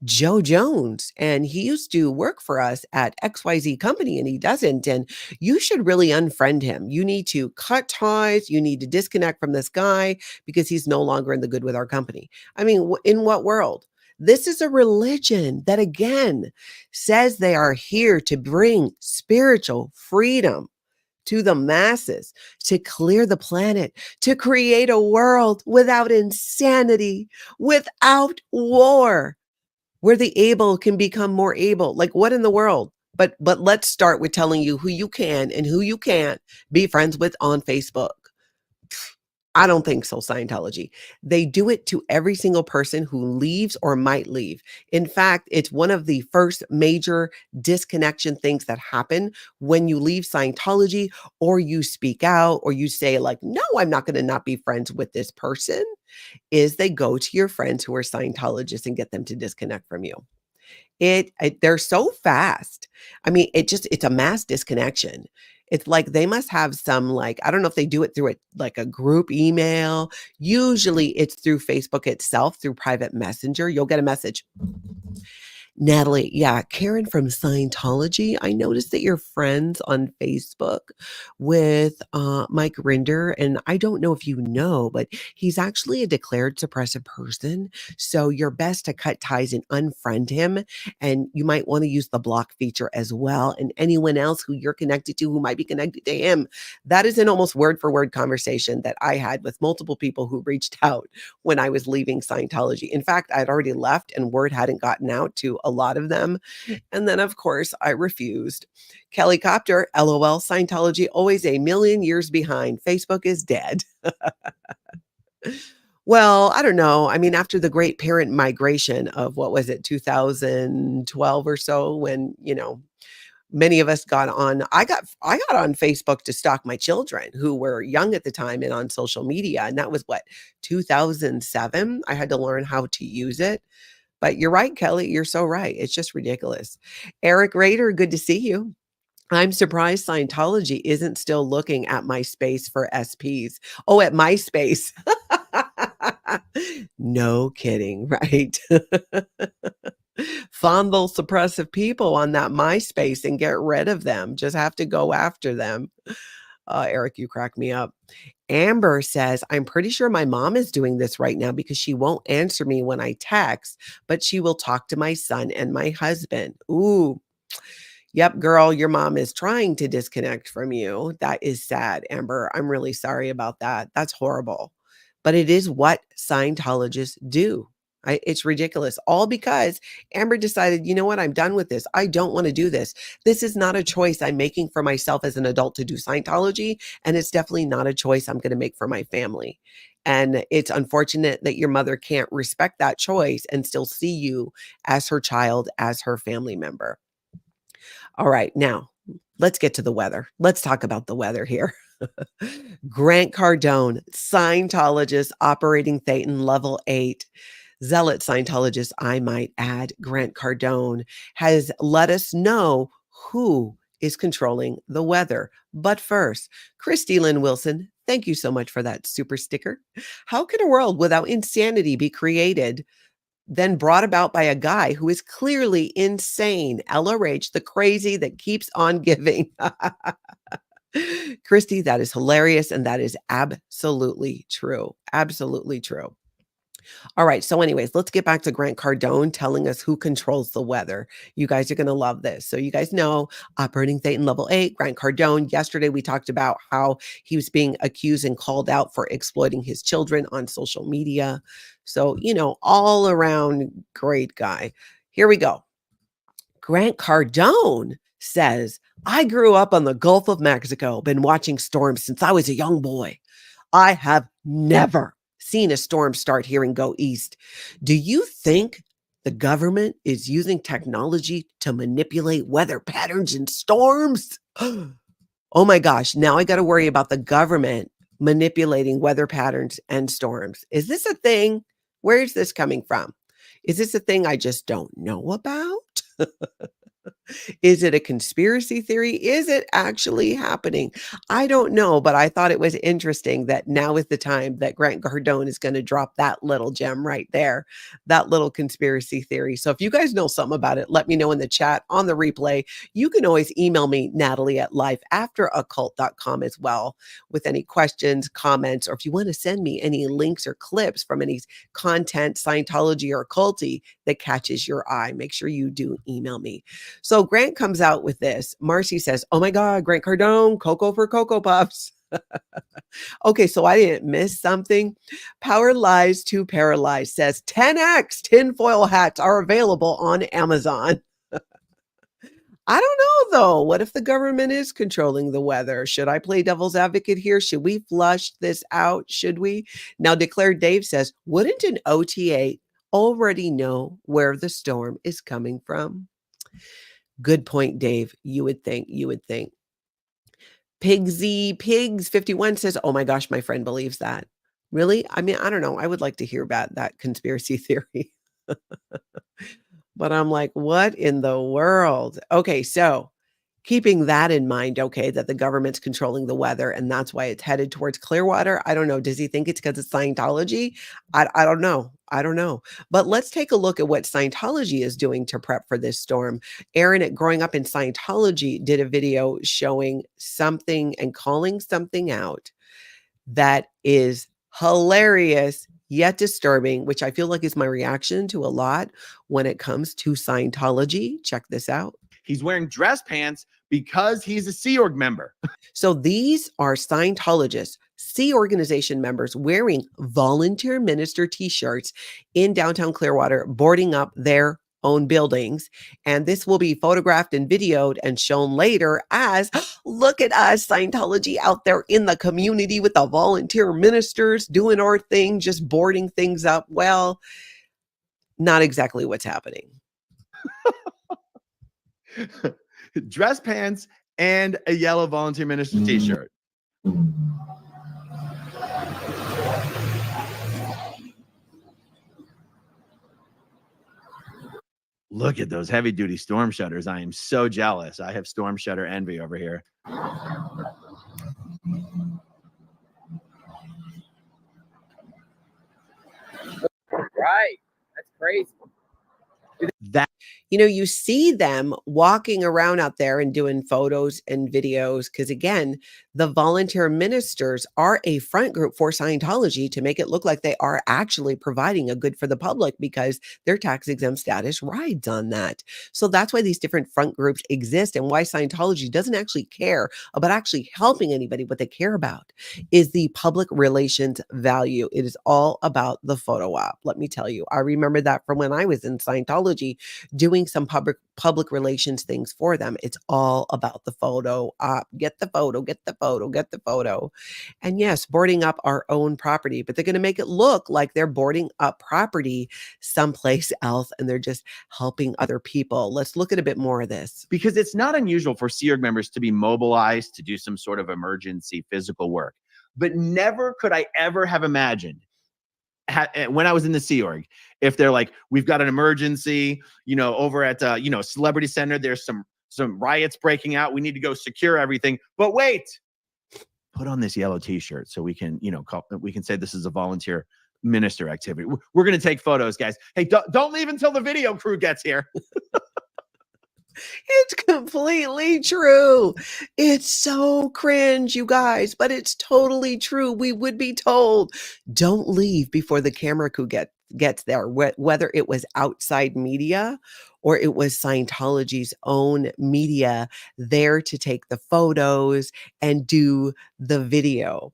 Joe Jones, and he used to work for us at XYZ company and he doesn't. And you should really unfriend him. You need to cut ties. You need to disconnect from this guy because he's no longer in the good with our company. I mean, in what world? This is a religion that, again, says they are here to bring spiritual freedom to the masses, to clear the planet, to create a world without insanity, without war, where the able can become more able. Like, what in the world? But let's start with telling you who you can and who you can't be friends with on Facebook. I don't think so, Scientology. They do it to every single person who leaves or might leave. In fact, it's one of the first major disconnection things that happen when you leave Scientology or you speak out or you say like, no, I'm not going to not be friends with this person, is they go to your friends who are Scientologists and get them to disconnect from you. They're so fast. I mean, it's a mass disconnection. It's like they must have some, like, I don't know if they do it through like a group email. Usually it's through Facebook itself, through private messenger. You'll get a message. Natalie, yeah, Karen from Scientology. I noticed that you're friends on Facebook with Mike Rinder, and I don't know if you know, but he's actually a declared suppressive person. So you're best to cut ties and unfriend him, and you might want to use the block feature as well. And anyone else who you're connected to who might be connected to him. That is an almost word for word conversation that I had with multiple people who reached out when I was leaving Scientology. In fact, I'd already left and word hadn't gotten out to a lot of them. And then, of course, I refused. Kelly Copter, LOL, Scientology always a million years behind. Facebook is dead. Well, I don't know. I mean, after the great parent migration of, what was it, 2012 or so, when, many of us got on, I got on Facebook to stalk my children who were young at the time and on social media. And that was what, 2007? I had to learn how to use it. But you're right, Kelly. You're so right. It's just ridiculous. Eric Rader, good to see you. I'm surprised Scientology isn't still looking at MySpace for SPs. Oh, at MySpace. No kidding, right? Fondle suppressive people on that MySpace and get rid of them. Just have to go after them. Eric, you crack me up. Amber says, I'm pretty sure my mom is doing this right now because she won't answer me when I text, but she will talk to my son and my husband. Ooh. Yep, girl, your mom is trying to disconnect from you. That is sad, Amber. I'm really sorry about that. That's horrible. But it is what Scientologists do. It's ridiculous. All because Amber decided, you know what? I'm done with this. I don't want to do this. This is not a choice I'm making for myself as an adult to do Scientology. And it's definitely not a choice I'm going to make for my family. And it's unfortunate that your mother can't respect that choice and still see you as her child, as her family member. All right, now let's get to the weather. Let's talk about the weather here. Grant Cardone, Scientologist, operating Thetan level 8. Zealot Scientologist, I might add, Grant Cardone, has let us know who is controlling the weather. But first, Christy Lynn Wilson, thank you so much for that super sticker. How can a world without insanity be created, then brought about by a guy who is clearly insane? LRH, the crazy that keeps on giving. Christy, that is hilarious. And that is absolutely true. Absolutely true. All right. So anyways, let's get back to Grant Cardone telling us who controls the weather. You guys are going to love this. So you guys know, operating Thetan level 8, Grant Cardone. Yesterday, we talked about how he was being accused and called out for exploiting his children on social media. So, all around great guy. Here we go. Grant Cardone says, I grew up on the Gulf of Mexico, been watching storms since I was a young boy. I have never seen a storm start here and go east. Do you think the government is using technology to manipulate weather patterns and storms? Oh my gosh, now I got to worry about the government manipulating weather patterns and storms. Is this a thing? Where is this coming from? Is this a thing I just don't know about? Is it a conspiracy theory? Is it actually happening? I don't know, but I thought it was interesting that now is the time that Grant Cardone is going to drop that little gem right there, that little conspiracy theory. So if you guys know something about it, let me know in the chat on the replay. You can always email me, Natalie at lifeafteroccult.com as well, with any questions, comments, or if you want to send me any links or clips from any content, Scientology or occulty that catches your eye, make sure you do email me. So Grant comes out with this. Marcy says, oh my God, Grant Cardone, Cocoa for Cocoa Puffs. Okay, so I didn't miss something. Power Lies to Paralyze says 10x tinfoil hats are available on Amazon. I don't know though. What if the government is controlling the weather? Should I play devil's advocate here? Should we flush this out? Should we? Now, Declared Dave says, wouldn't an OTA already know where the storm is coming from? Good point, Dave. You would think. Pigs 51 says, oh my gosh, my friend believes that. Really? I mean, I don't know. I would like to hear about that conspiracy theory. But I'm like, what in the world? Okay, so keeping that in mind, okay, that the government's controlling the weather and that's why it's headed towards Clearwater. I don't know. Does he think it's because it's Scientology? I don't know. I don't know. But let's take a look at what Scientology is doing to prep for this storm. Aaron at Growing Up in Scientology did a video showing something and calling something out that is hilarious yet disturbing, which I feel like is my reaction to a lot when it comes to Scientology. Check this out. He's wearing dress pants because he's a Sea Org member. So these are Scientologists, Sea Organization members wearing volunteer minister t-shirts in downtown Clearwater, boarding up their own buildings. And this will be photographed and videoed and shown later as, look at us, Scientology out there in the community with the volunteer ministers doing our thing, just boarding things up. Well, not exactly what's happening. Dress pants and a yellow volunteer minister t-shirt. Look at those heavy duty storm shutters. I am so jealous. I have storm shutter envy over here. Right. That's crazy. That, you know, you see them walking around out there and doing photos and videos because, again, the volunteer ministers are a front group for Scientology to make it look like they are actually providing a good for the public because their tax exempt status rides on that. So that's why these different front groups exist and why Scientology doesn't actually care about actually helping anybody. What they care about is the public relations value. It is all about the photo op. Let me tell you, I remember that from when I was in Scientology doing some public relations things for them. It's all about the photo op. Get the photo, get the photo, get the photo. And yes, boarding up our own property, but they're going to make it look like they're boarding up property someplace else and they're just helping other people. Let's look at a bit more of this. because it's not unusual for Sea Org members to be mobilized to do some sort of emergency physical work. But never could I ever have imagined when I was in the Sea Org, if they're like, we've got an emergency, you know, over at, Celebrity Center, there's some riots breaking out. We need to go secure everything. But wait, put on this yellow t-shirt so we can, we can say this is a volunteer minister activity. We're going to take photos, guys. Hey, don't leave until the video crew gets here. It's completely true. It's so cringe, you guys, but it's totally true. We would be told, don't leave before the camera crew gets there, whether it was outside media or it was Scientology's own media there to take the photos and do the video.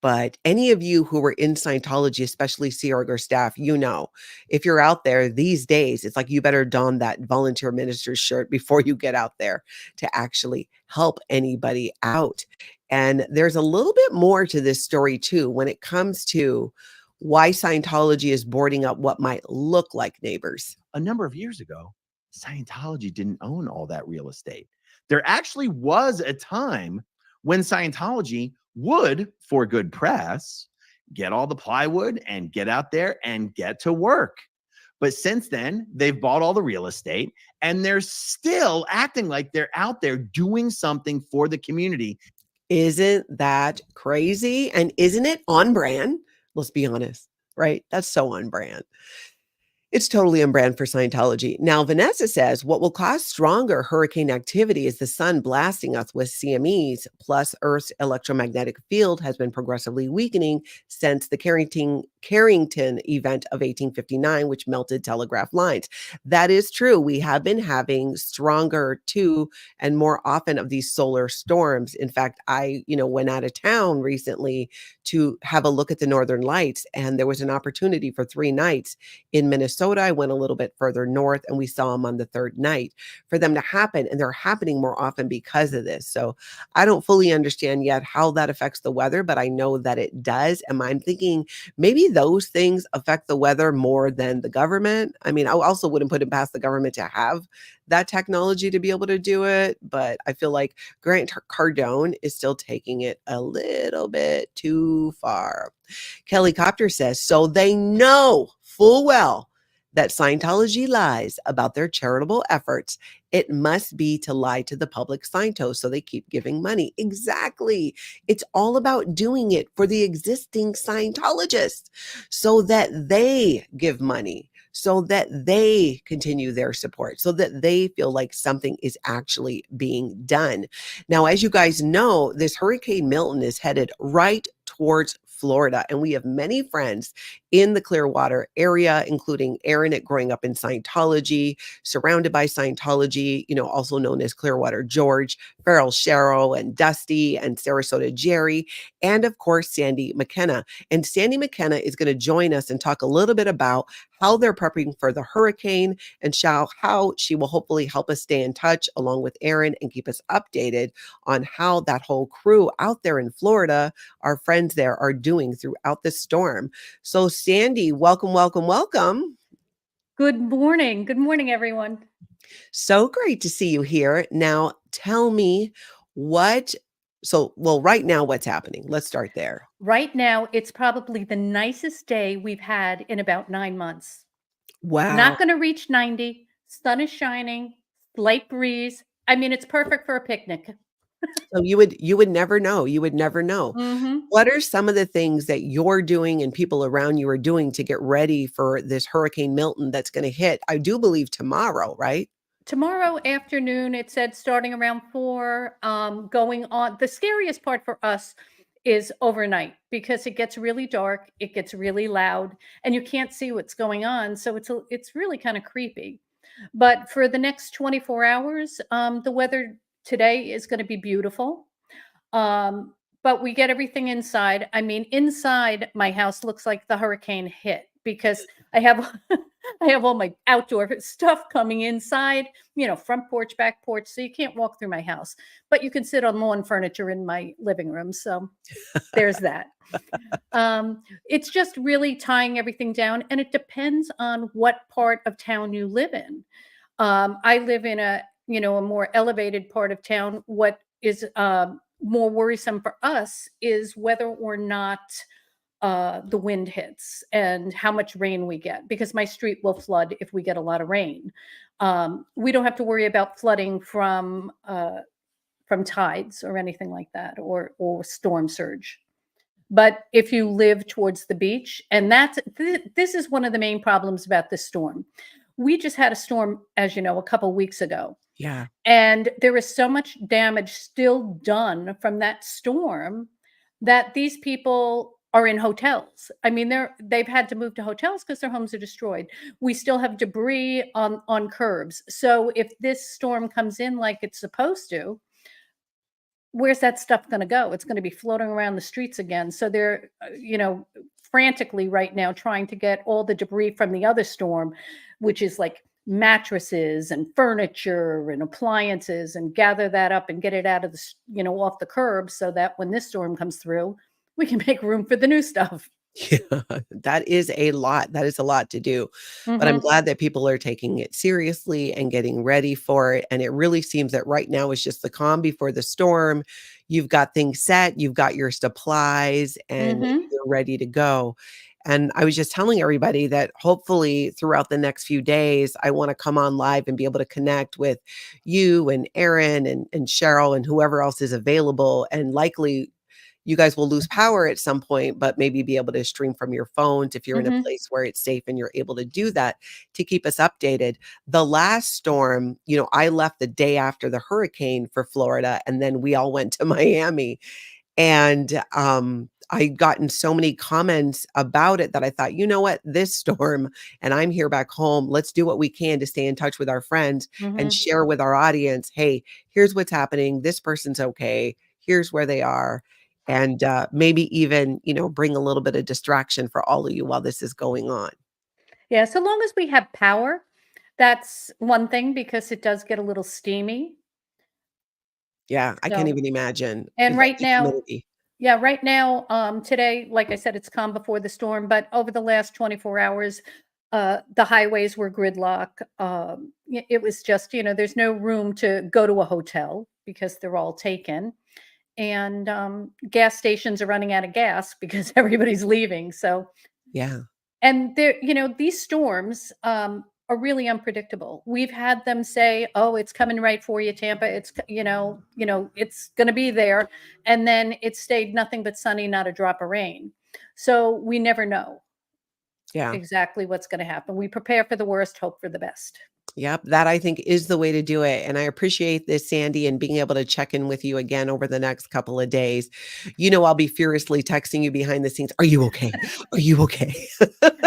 But any of you who were in Scientology, especially Sea Org or staff, you know, if you're out there these days, it's like you better don that volunteer minister's shirt before you get out there to actually help anybody out. And there's a little bit more to this story too, when it comes to why Scientology is boarding up what might look like neighbors. A number of years ago, Scientology didn't own all that real estate. There actually was a time when Scientology would, for good press, get all the plywood and get out there and get to work. But since then, they've bought all the real estate and they're still acting like they're out there doing something for the community. Isn't that crazy? And isn't it on brand? Let's be honest, right? That's so on brand. It's totally on brand for Scientology. Now, Vanessa says what will cause stronger hurricane activity is the sun blasting us with CMEs, plus Earth's electromagnetic field has been progressively weakening since the Carrington event of 1859, which melted telegraph lines. That is true. We have been having stronger too and more often of these solar storms. In fact, I, went out of town recently to have a look at the Northern Lights, and there was an opportunity for 3 nights in Minnesota. I went a little bit further north and we saw them on the 3rd night for them to happen. And they're happening more often because of this. So I don't fully understand yet how that affects the weather, but I know that it does. And I'm thinking maybe those things affect the weather more than the government. I mean, I also wouldn't put it past the government to have that technology to be able to do it. But I feel like Grant Cardone is still taking it a little bit too far. Kelly Copter says, so they know full well that Scientology lies about their charitable efforts. It must be to lie to the public Scientos so they keep giving money. Exactly. It's all about doing it for the existing Scientologists so that they give money, so that they continue their support, so that they feel like something is actually being done. Now, as you guys know, this Hurricane Milton is headed right towards Florida, and we have many friends in the Clearwater area, including Aaron at Growing Up in Scientology, surrounded by Scientology, also known as Clearwater George, Farrell Cheryl, and Dusty, and Sarasota Jerry, and of course, Sandy McKenna. And Sandy McKenna is going to join us and talk a little bit about how they're prepping for the hurricane and how she will hopefully help us stay in touch along with Aaron and keep us updated on how that whole crew out there in Florida, our friends there, are doing throughout the storm. So Sandy, welcome, welcome, welcome. Good morning. Good morning, everyone. So great to see you here. Now, tell me right now, what's happening? Let's start there. Right now, it's probably the nicest day we've had in about 9 months. Wow. Not going to reach 90. Sun is shining, light breeze. I mean, it's perfect for a picnic. So you would never know. You would never know. Mm-hmm. What are some of the things that you're doing and people around you are doing to get ready for this Hurricane Milton that's going to hit, I do believe, tomorrow, right? Tomorrow afternoon, it said starting around 4, going on. The scariest part for us is overnight because it gets really dark, it gets really loud, and you can't see what's going on. So it's really kind of creepy. But for the next 24 hours, the weather today is going to be beautiful. But we get everything inside. I mean, inside my house looks like the hurricane hit because I have I have all my outdoor stuff coming inside, front porch, back porch. So you can't walk through my house, but you can sit on lawn furniture in my living room. So there's that. It's just really tying everything down. And it depends on what part of town you live in. I live in a more elevated part of town. What is more worrisome for us is whether or not the wind hits and how much rain we get, because my street will flood if we get a lot of rain. We don't have to worry about flooding from tides or anything like that, or storm surge. But if you live towards the beach, and this is one of the main problems about this storm. We just had a storm, as you know, a couple weeks ago. Yeah. And there is so much damage still done from that storm that these people are in hotels. I mean, they've had to move to hotels because their homes are destroyed. We still have debris on curbs. So if this storm comes in like it's supposed to, where's that stuff going to go? It's going to be floating around the streets again. So they're, frantically right now trying to get all the debris from the other storm, which is like mattresses and furniture and appliances, and gather that up and get it out of the, off the curb so that when this storm comes through, we can make room for the new stuff. Yeah, that is a lot. That is a lot to do. But I'm glad that people are taking it seriously and getting ready for it. And it really seems that right now is just the calm before the storm. You've got things set, you've got your supplies, and you're ready to go. And I was just telling everybody that hopefully throughout the next few days, I want to come on live and be able to connect with you and Aaron and Cheryl and whoever else is available. And likely you guys will lose power at some point, but maybe be able to stream from your phones if you're in a Mhm. place where it's safe and you're able to do that to keep us updated. The last storm, I left the day after the hurricane for Florida, and then we all went to Miami. And I'd gotten so many comments about it that I thought, you know what, this storm, and I'm here back home. Let's do what we can to stay in touch with our friends and Mhm. share with our audience. Hey, here's what's happening. This person's okay. Here's where they are. And maybe even, bring a little bit of distraction for all of you while this is going on. Yeah, so long as we have power, that's one thing because it does get a little steamy. Yeah, I can't So, even imagine and with right the now, humidity. yeah, right now, today, like I said, it's calm before the storm, but over the last 24 hours, the highways were gridlock. It was just, there's no room to go to a hotel because they're all taken. And gas stations are running out of gas because everybody's leaving. So, Yeah. and there, these storms are really unpredictable. We've had them say, "Oh, it's coming right for you, Tampa. It's it's going to be there," and then it stayed nothing but sunny, not a drop of rain. So we never know Yeah. exactly what's going to happen. We prepare for the worst, hope for the best. Yep, that I think is the way to do it. And I appreciate this, Sandy, and being able to check in with you again over the next couple of days. I'll be furiously texting you behind the scenes. Are you okay? Are you okay?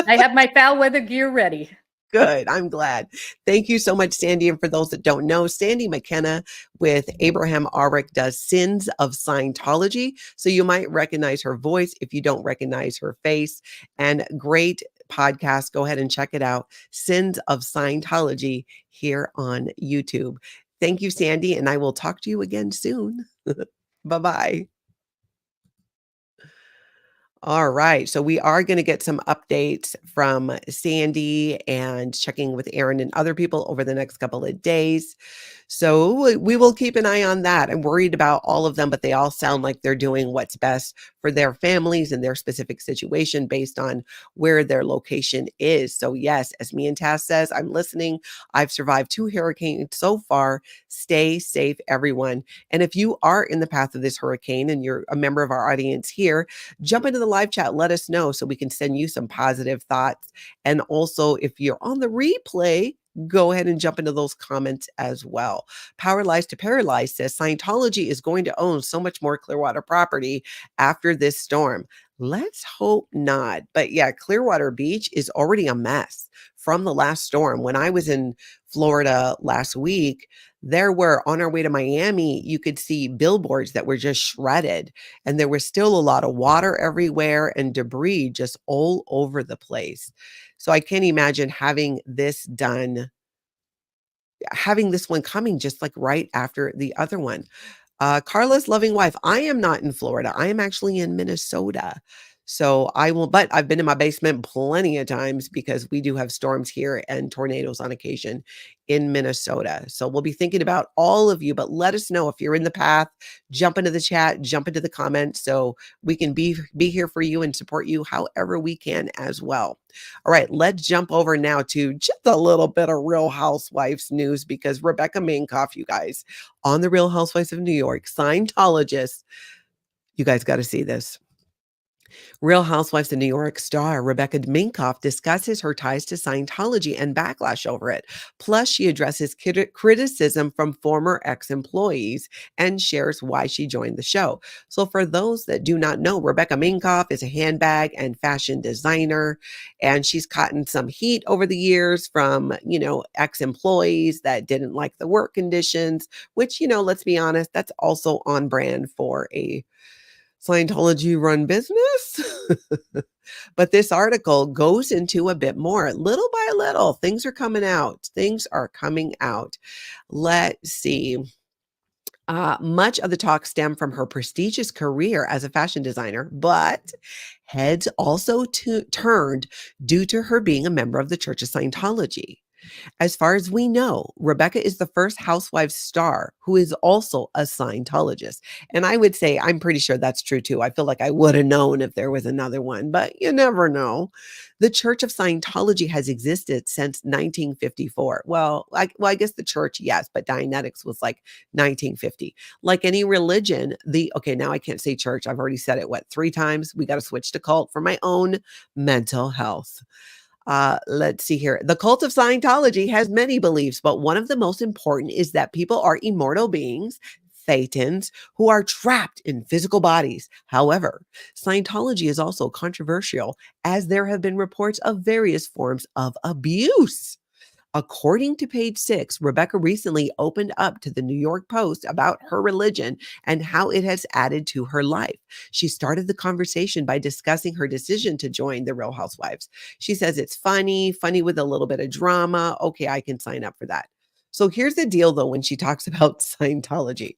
I have my foul weather gear ready. Good. I'm glad. Thank you so much, Sandy. And for those that don't know, Sandy McKenna with Abraham Arick does Sins of Scientology. So you might recognize her voice if you don't recognize her face. And great podcast. Go ahead and check it out. Sins of Scientology here on YouTube. Thank you, Sandy. And I will talk to you again soon. Bye-bye. All right. So we are going to get some updates from Sandy and checking with Aaron and other people over the next couple of days. So we will keep an eye on that. I'm worried about all of them, but they all sound like they're doing what's best for their families and their specific situation based on where their location is. So yes, as me and Taz says, I'm listening. I've survived 2 hurricanes so far. Stay safe, everyone. And if you are in the path of this hurricane and you're a member of our audience here, jump into the live chat, let us know so we can send you some positive thoughts. And also, if you're on the replay, go ahead and jump into those comments as well. Power Lies to Paralyze says Scientology is going to own so much more Clearwater property after this storm. Let's hope not. But yeah, Clearwater Beach is already a mess from the last storm. When I was in Florida last week, there were, on our way to Miami, you could see billboards that were just shredded. And there was still a lot of water everywhere and debris just all over the place. So I can't imagine having this done, having this one coming just like right after the other one. Carla's loving wife. I am not in Florida. I am actually in Minnesota. So but I've been in my basement plenty of times because we do have storms here and tornadoes on occasion in Minnesota. So we'll be thinking about all of you, but let us know if you're in the path, jump into the chat, jump into the comments so we can be here for you and support you however we can as well. All right, let's jump over now to just a little bit of Real Housewives news because Rebecca Minkoff, you guys, on the Real Housewives of New York, Scientologist, you guys got to see this. Real Housewives of New York star Rebecca Minkoff discusses her ties to Scientology and backlash over it. Plus, she addresses criticism from former ex-employees and shares why she joined the show. So for those that do not know, Rebecca Minkoff is a handbag and fashion designer, and she's gotten some heat over the years from, ex-employees that didn't like the work conditions, which, let's be honest, that's also on brand for a Scientology run business. But this article goes into a bit more. Little by little, things are coming out. Things are coming out. Let's see. Much of the talk stemmed from her prestigious career as a fashion designer, but heads also turned due to her being a member of the Church of Scientology. As far as we know, Rebecca is the first Housewives star who is also a Scientologist. And I would say, I'm pretty sure that's true too. I feel like I would have known if there was another one, but you never know. The Church of Scientology has existed since 1954. Well, I guess the church, yes, but Dianetics was like 1950. Like any religion, okay, now I can't say church. I've already said it, 3 times? We got to switch to cult for my own mental health. Let's see here. The cult of Scientology has many beliefs, but one of the most important is that people are immortal beings, Thetans, who are trapped in physical bodies. However, Scientology is also controversial as there have been reports of various forms of abuse. According to page 6, Rebecca recently opened up to the New York Post about her religion and how it has added to her life. She started the conversation by discussing her decision to join the Real Housewives. She says it's funny with a little bit of drama. Okay, I can sign up for that. So here's the deal, though, when she talks about Scientology.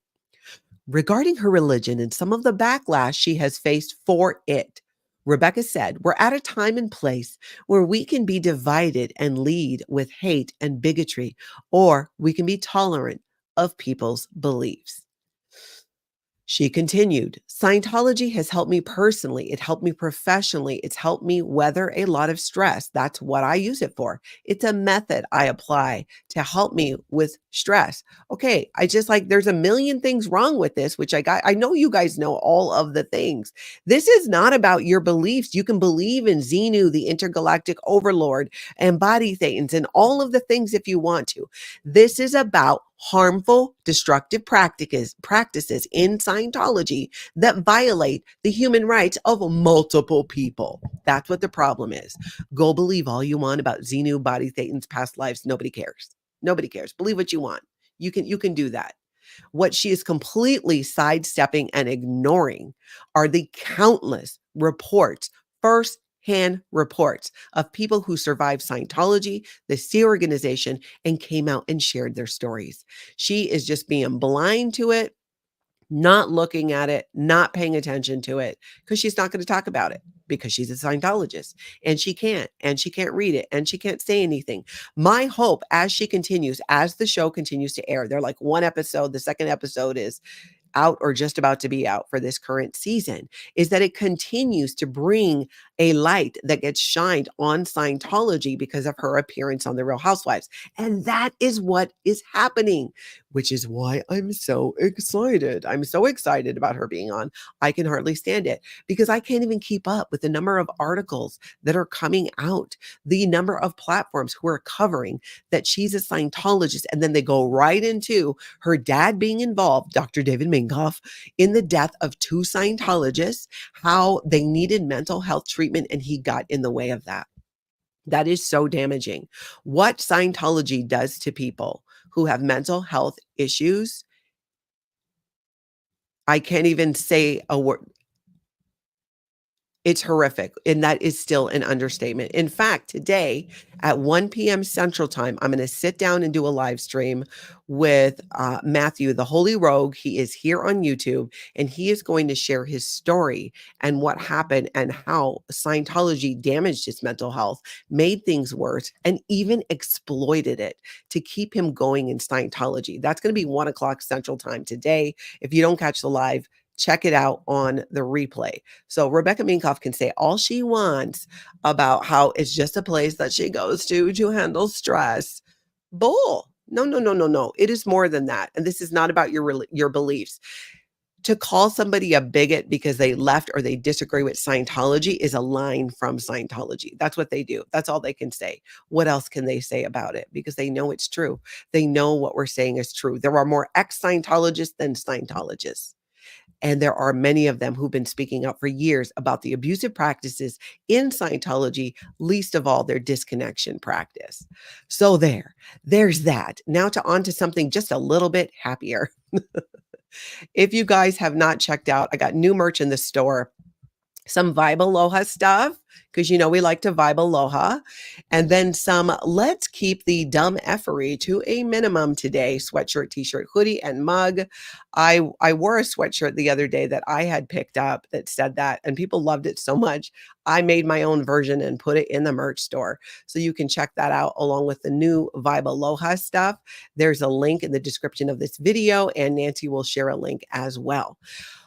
Regarding her religion and some of the backlash she has faced for it, Rebecca said, "We're at a time and place where we can be divided and lead with hate and bigotry, or we can be tolerant of people's beliefs." She continued, "Scientology has helped me personally. It helped me professionally. It's helped me weather a lot of stress. That's what I use it for. It's a method I apply to help me with stress." Okay, there's a million things wrong with this, which I know you guys know all of the things. This is not about your beliefs. You can believe in Xenu, the intergalactic overlord, and body thetans, and all of the things if you want to. This is about harmful, destructive practices in Scientology that violate the human rights of multiple people. That's what the problem is. Go believe all you want about Xenu, body thetans, past lives. Nobody cares. Nobody cares. Believe what you want. You can do that. What she is completely sidestepping and ignoring are the countless reports, first-hand reports of people who survived Scientology, the Sea Organization, and came out and shared their stories. She is just being blind to it, not looking at it, not paying attention to it, because she's not going to talk about it because she's a Scientologist and she can't read it and she can't say anything. My hope as the show continues to air, they're like one episode, the second episode is out or just about to be out for this current season, is that it continues to bring a light that gets shined on Scientology because of her appearance on The Real Housewives. And that is what is happening, which is why I'm so excited. I'm so excited about her being on. I can hardly stand it because I can't even keep up with the number of articles that are coming out, the number of platforms who are covering that she's a Scientologist. And then they go right into her dad being involved, Dr. David Minkoff, in the death of 2 Scientologists, how they needed mental health treatment and he got in the way of that. That is so damaging. What Scientology does to people who have mental health issues, I can't even say a word. It's horrific. And that is still an understatement. In fact, today at 1 p.m. Central Time, I'm going to sit down and do a live stream with Matthew, the Holy Rogue. He is here on YouTube, and he is going to share his story and what happened and how Scientology damaged his mental health, made things worse, and even exploited it to keep him going in Scientology. That's going to be 1 o'clock Central Time today. If you don't catch the live, check it out on the replay. So Rebecca Minkoff can say all she wants about how it's just a place that she goes to handle stress. Bull. No. It is more than that. And this is not about your beliefs. To call somebody a bigot because they left or they disagree with Scientology is a line from Scientology. That's what they do. That's all they can say. What else can they say about it? Because they know it's true. They know what we're saying is true. There are more ex-Scientologists than Scientologists. And there are many of them who've been speaking out for years about the abusive practices in Scientology, least of all their disconnection practice. So there's that. Now on to something just a little bit happier. If you guys have not checked out, I got new merch in the store. some Vibe Aloha stuff, because you know we like to Vibe Aloha, and then some let's keep the dumb effery to a minimum today sweatshirt, t-shirt, hoodie, and mug. I wore a sweatshirt the other day that I had picked up that said that, and people loved it so much. I made my own version and put it in the merch store. So you can check that out along with the new Vibe Aloha stuff. There's a link in the description of this video, and Nancy will share a link as well.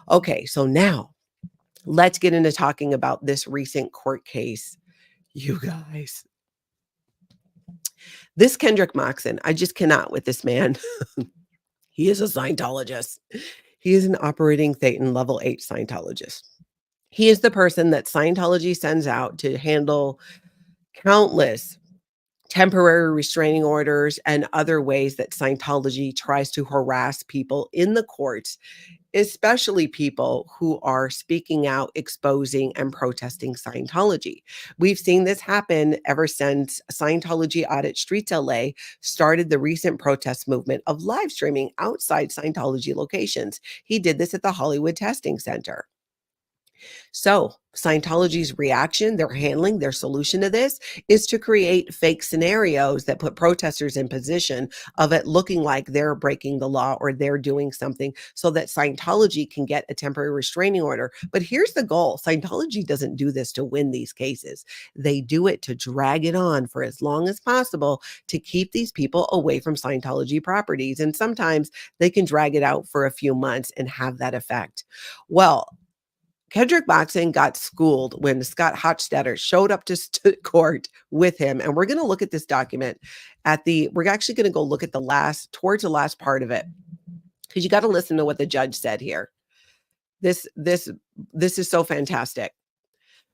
Okay, so now let's get into talking about this recent court case, you guys. This Kendrick Moxon, I just cannot with this man. He is a Scientologist. He is an operating Thetan level 8 Scientologist. He is the person that Scientology sends out to handle countless temporary restraining orders and other ways that Scientology tries to harass people in the courts, especially people who are speaking out, exposing, and protesting Scientology. We've seen this happen ever since Scientology Audit Streets LA started the recent protest movement of live streaming outside Scientology locations. He did this at the Hollywood Testing Center. So Scientology's reaction, their handling, their solution to this is to create fake scenarios that put protesters in position of it looking like they're breaking the law or they're doing something so that Scientology can get a temporary restraining order. But here's the goal. Scientology doesn't do this to win these cases. They do it to drag it on for as long as possible to keep these people away from Scientology properties. And sometimes they can drag it out for a few months and have that effect. Well, Kendrick Moxon got schooled when Scott Hochstetter showed up to court with him. And we're going to look at this document we're actually going to go look at towards the last part of it, because you got to listen to what the judge said here. This is so fantastic.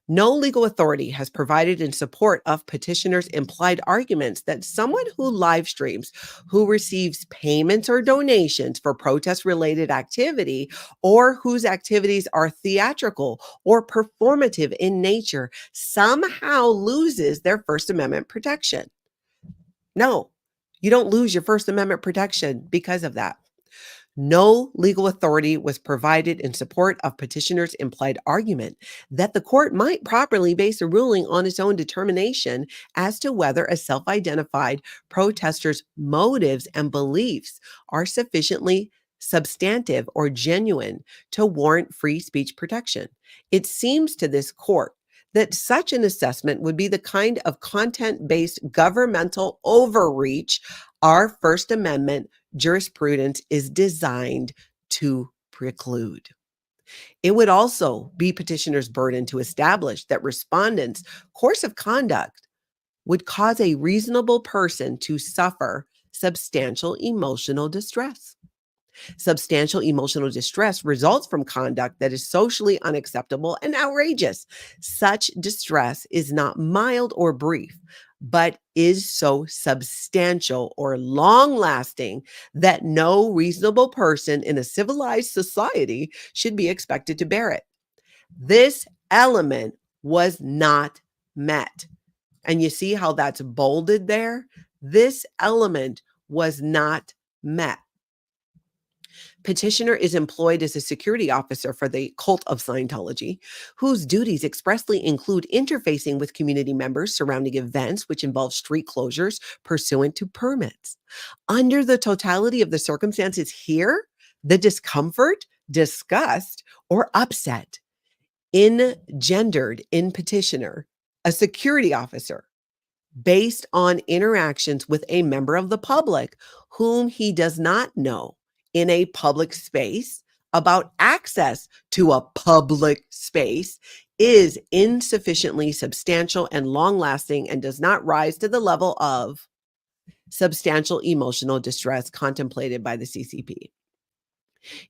No legal authority has provided in support of petitioner's implied arguments that someone who live streams, who receives payments or donations for protest-related activity, or whose activities are theatrical or performative in nature, somehow loses their First Amendment protection. No, you don't lose your First Amendment protection because of that. No legal authority was provided in support of petitioner's implied argument that the court might properly base a ruling on its own determination as to whether a self-identified protester's motives and beliefs are sufficiently substantive or genuine to warrant free speech protection. It seems to this court that such an assessment would be the kind of content-based governmental overreach our First Amendment jurisprudence is designed to preclude. It would also be petitioner's burden to establish that respondents' course of conduct would cause a reasonable person to suffer substantial emotional distress. Substantial emotional distress results from conduct that is socially unacceptable and outrageous. Such distress is not mild or brief, but is so substantial or long-lasting that no reasonable person in a civilized society should be expected to bear it. This element was not met. And you see how that's bolded there? This element was not met. Petitioner is employed as a security officer for the cult of Scientology, whose duties expressly include interfacing with community members surrounding events which involve street closures pursuant to permits. Under the totality of the circumstances here, the discomfort, disgust, or upset engendered in petitioner, a security officer, based on interactions with a member of the public whom he does not know, in a public space about access to a public space, is insufficiently substantial and long-lasting and does not rise to the level of substantial emotional distress contemplated by the CCP.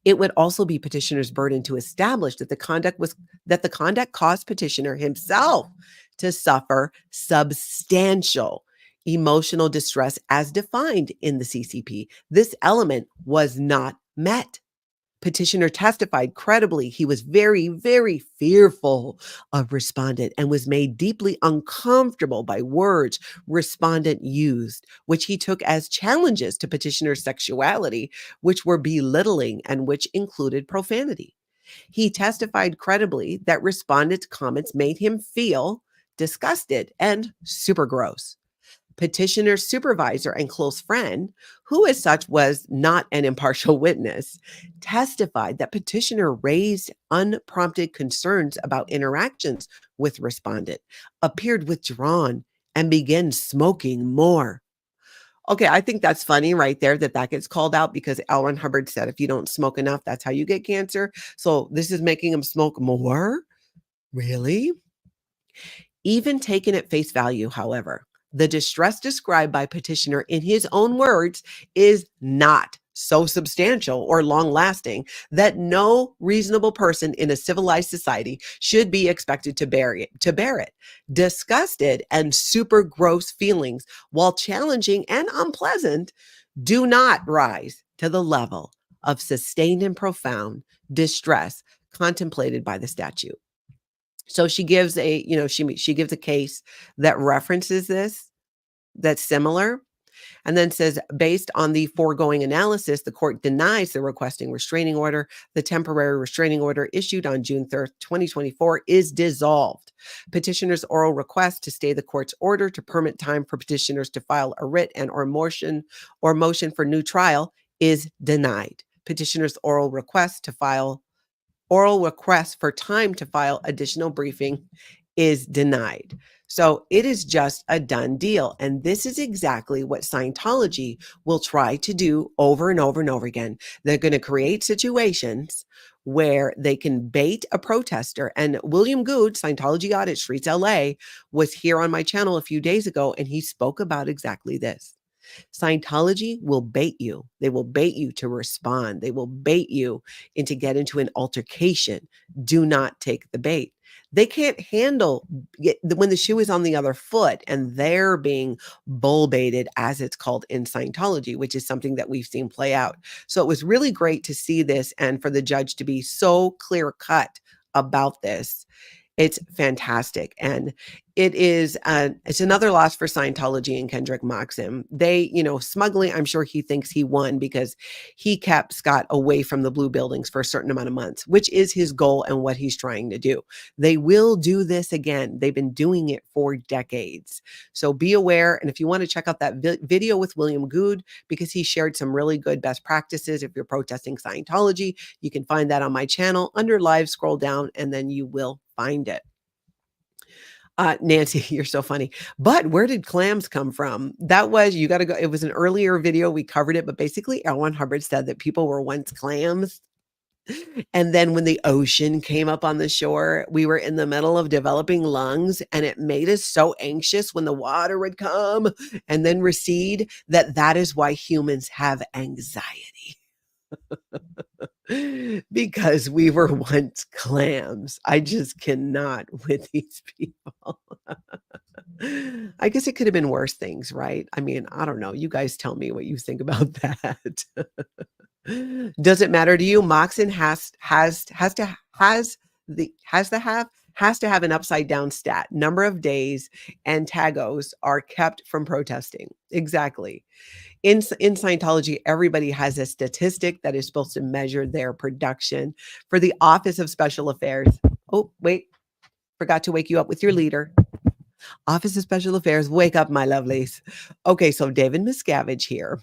It would also be petitioner's burden to establish that the conduct caused petitioner himself to suffer substantial emotional distress as defined in the CCP. This element was not met. Petitioner testified credibly he was very, very fearful of respondent and was made deeply uncomfortable by words respondent used, which he took as challenges to petitioner's sexuality, which were belittling and which included profanity. He testified credibly that respondents' comments made him feel disgusted and super gross. Petitioner's supervisor and close friend, who as such was not an impartial witness, testified that petitioner raised unprompted concerns about interactions with respondent, appeared withdrawn, and began smoking more. Okay, I think that's funny right there that gets called out because L. Ron Hubbard said if you don't smoke enough, that's how you get cancer. So this is making him smoke more? Really? Even taken at face value, however, the distress described by petitioner in his own words is not so substantial or long-lasting that no reasonable person in a civilized society should be expected to bear it. Disgusted and super gross feelings, while challenging and unpleasant, do not rise to the level of sustained and profound distress contemplated by the statute. So she gives she gives a case that references this, that's similar, and then says, based on the foregoing analysis, the court denies the requesting restraining order. The temporary restraining order issued on June 3rd, 2024 is dissolved. Petitioner's oral request to stay the court's order to permit time for petitioners to file a writ and or motion for new trial is denied. Petitioner's oral request for time to file additional briefing is denied. So it is just a done deal. And this is exactly what Scientology will try to do over and over and over again. They're going to create situations where they can bait a protester. And William Good, Scientology Audit Streets LA, was here on my channel a few days ago, and he spoke about exactly this. Scientology will bait you. They will bait you to respond. They will bait you into get into an altercation. Do not take the bait. They can't handle when the shoe is on the other foot and they're being bull baited, as it's called in Scientology, which is something that we've seen play out. So it was really great to see this and for the judge to be so clear cut about this. It's fantastic. And it's another loss for Scientology and Kendrick Moxon. They, smuggling, I'm sure he thinks he won because he kept Scott away from the blue buildings for a certain amount of months, which is his goal and what he's trying to do. They will do this again. They've been doing it for decades. So be aware. And if you want to check out that video with William Good, because he shared some really good best practices, if you're protesting Scientology, you can find that on my channel under live, scroll down, and then you will find it. Nancy, you're so funny. But where did clams come from? That was, you got to go. It was an earlier video. We covered it, but basically L. Ron Hubbard said that people were once clams. And then when the ocean came up on the shore, we were in the middle of developing lungs, and it made us so anxious when the water would come and then recede that is why humans have anxiety. Because we were once clams. I just cannot with these people. I guess it could have been worse things, right? I mean, I don't know. You guys tell me what you think about that. Does it matter to you? Moxon has to have an upside down stat. Number of days and tagos are kept from protesting. Exactly. In Scientology, everybody has a statistic that is supposed to measure their production. For the Office of Special Affairs. Oh, wait. Forgot to wake you up with your leader. Office of Special Affairs, wake up, my lovelies. Okay, so David Miscavage here.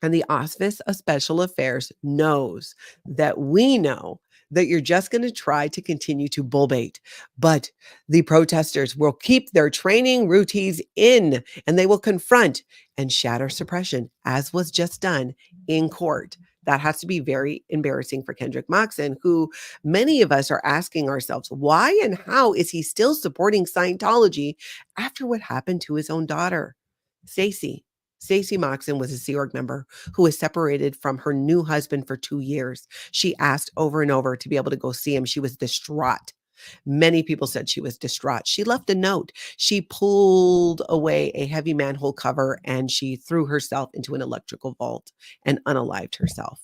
And the Office of Special Affairs knows that we know that you're just going to try to continue to bull bait. But the protesters will keep their training routines in, and they will confront and shatter suppression, as was just done in court. That has to be very embarrassing for Kendrick Moxon, who many of us are asking ourselves, why and how is he still supporting Scientology after what happened to his own daughter? Stacey Moxon was a Sea Org member who was separated from her new husband for 2 years. She asked over and over to be able to go see him. She was distraught. Many people said she was distraught. She left a note. She pulled away a heavy manhole cover and she threw herself into an electrical vault and unalived herself.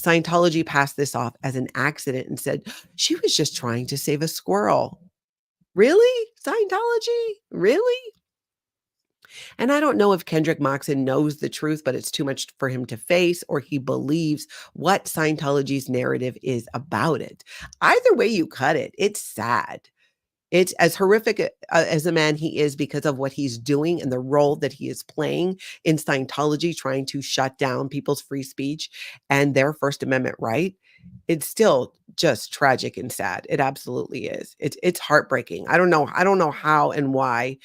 Scientology passed this off as an accident and said she was just trying to save a squirrel. Really? Scientology? Really? And I don't know if Kendrick Moxon knows the truth, but it's too much for him to face, or he believes what Scientology's narrative is about it. Either way you cut it, it's sad. It's as horrific as a man he is because of what he's doing and the role that he is playing in Scientology, trying to shut down people's free speech and their First Amendment right. It's still just tragic and sad. It absolutely is. It's heartbreaking. I don't know how and why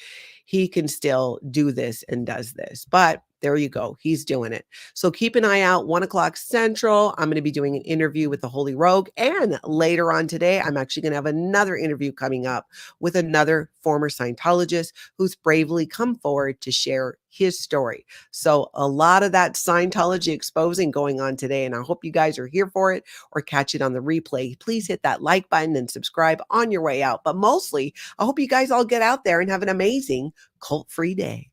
he can still do this and does this, but there you go. He's doing it. So keep an eye out, 1:00 Central. I'm going to be doing an interview with the Holy Rogue. And later on today, I'm actually going to have another interview coming up with another former Scientologist who's bravely come forward to share his story. So a lot of that Scientology exposing going on today. And I hope you guys are here for it or catch it on the replay. Please hit that like button and subscribe on your way out. But mostly, I hope you guys all get out there and have an amazing cult-free day.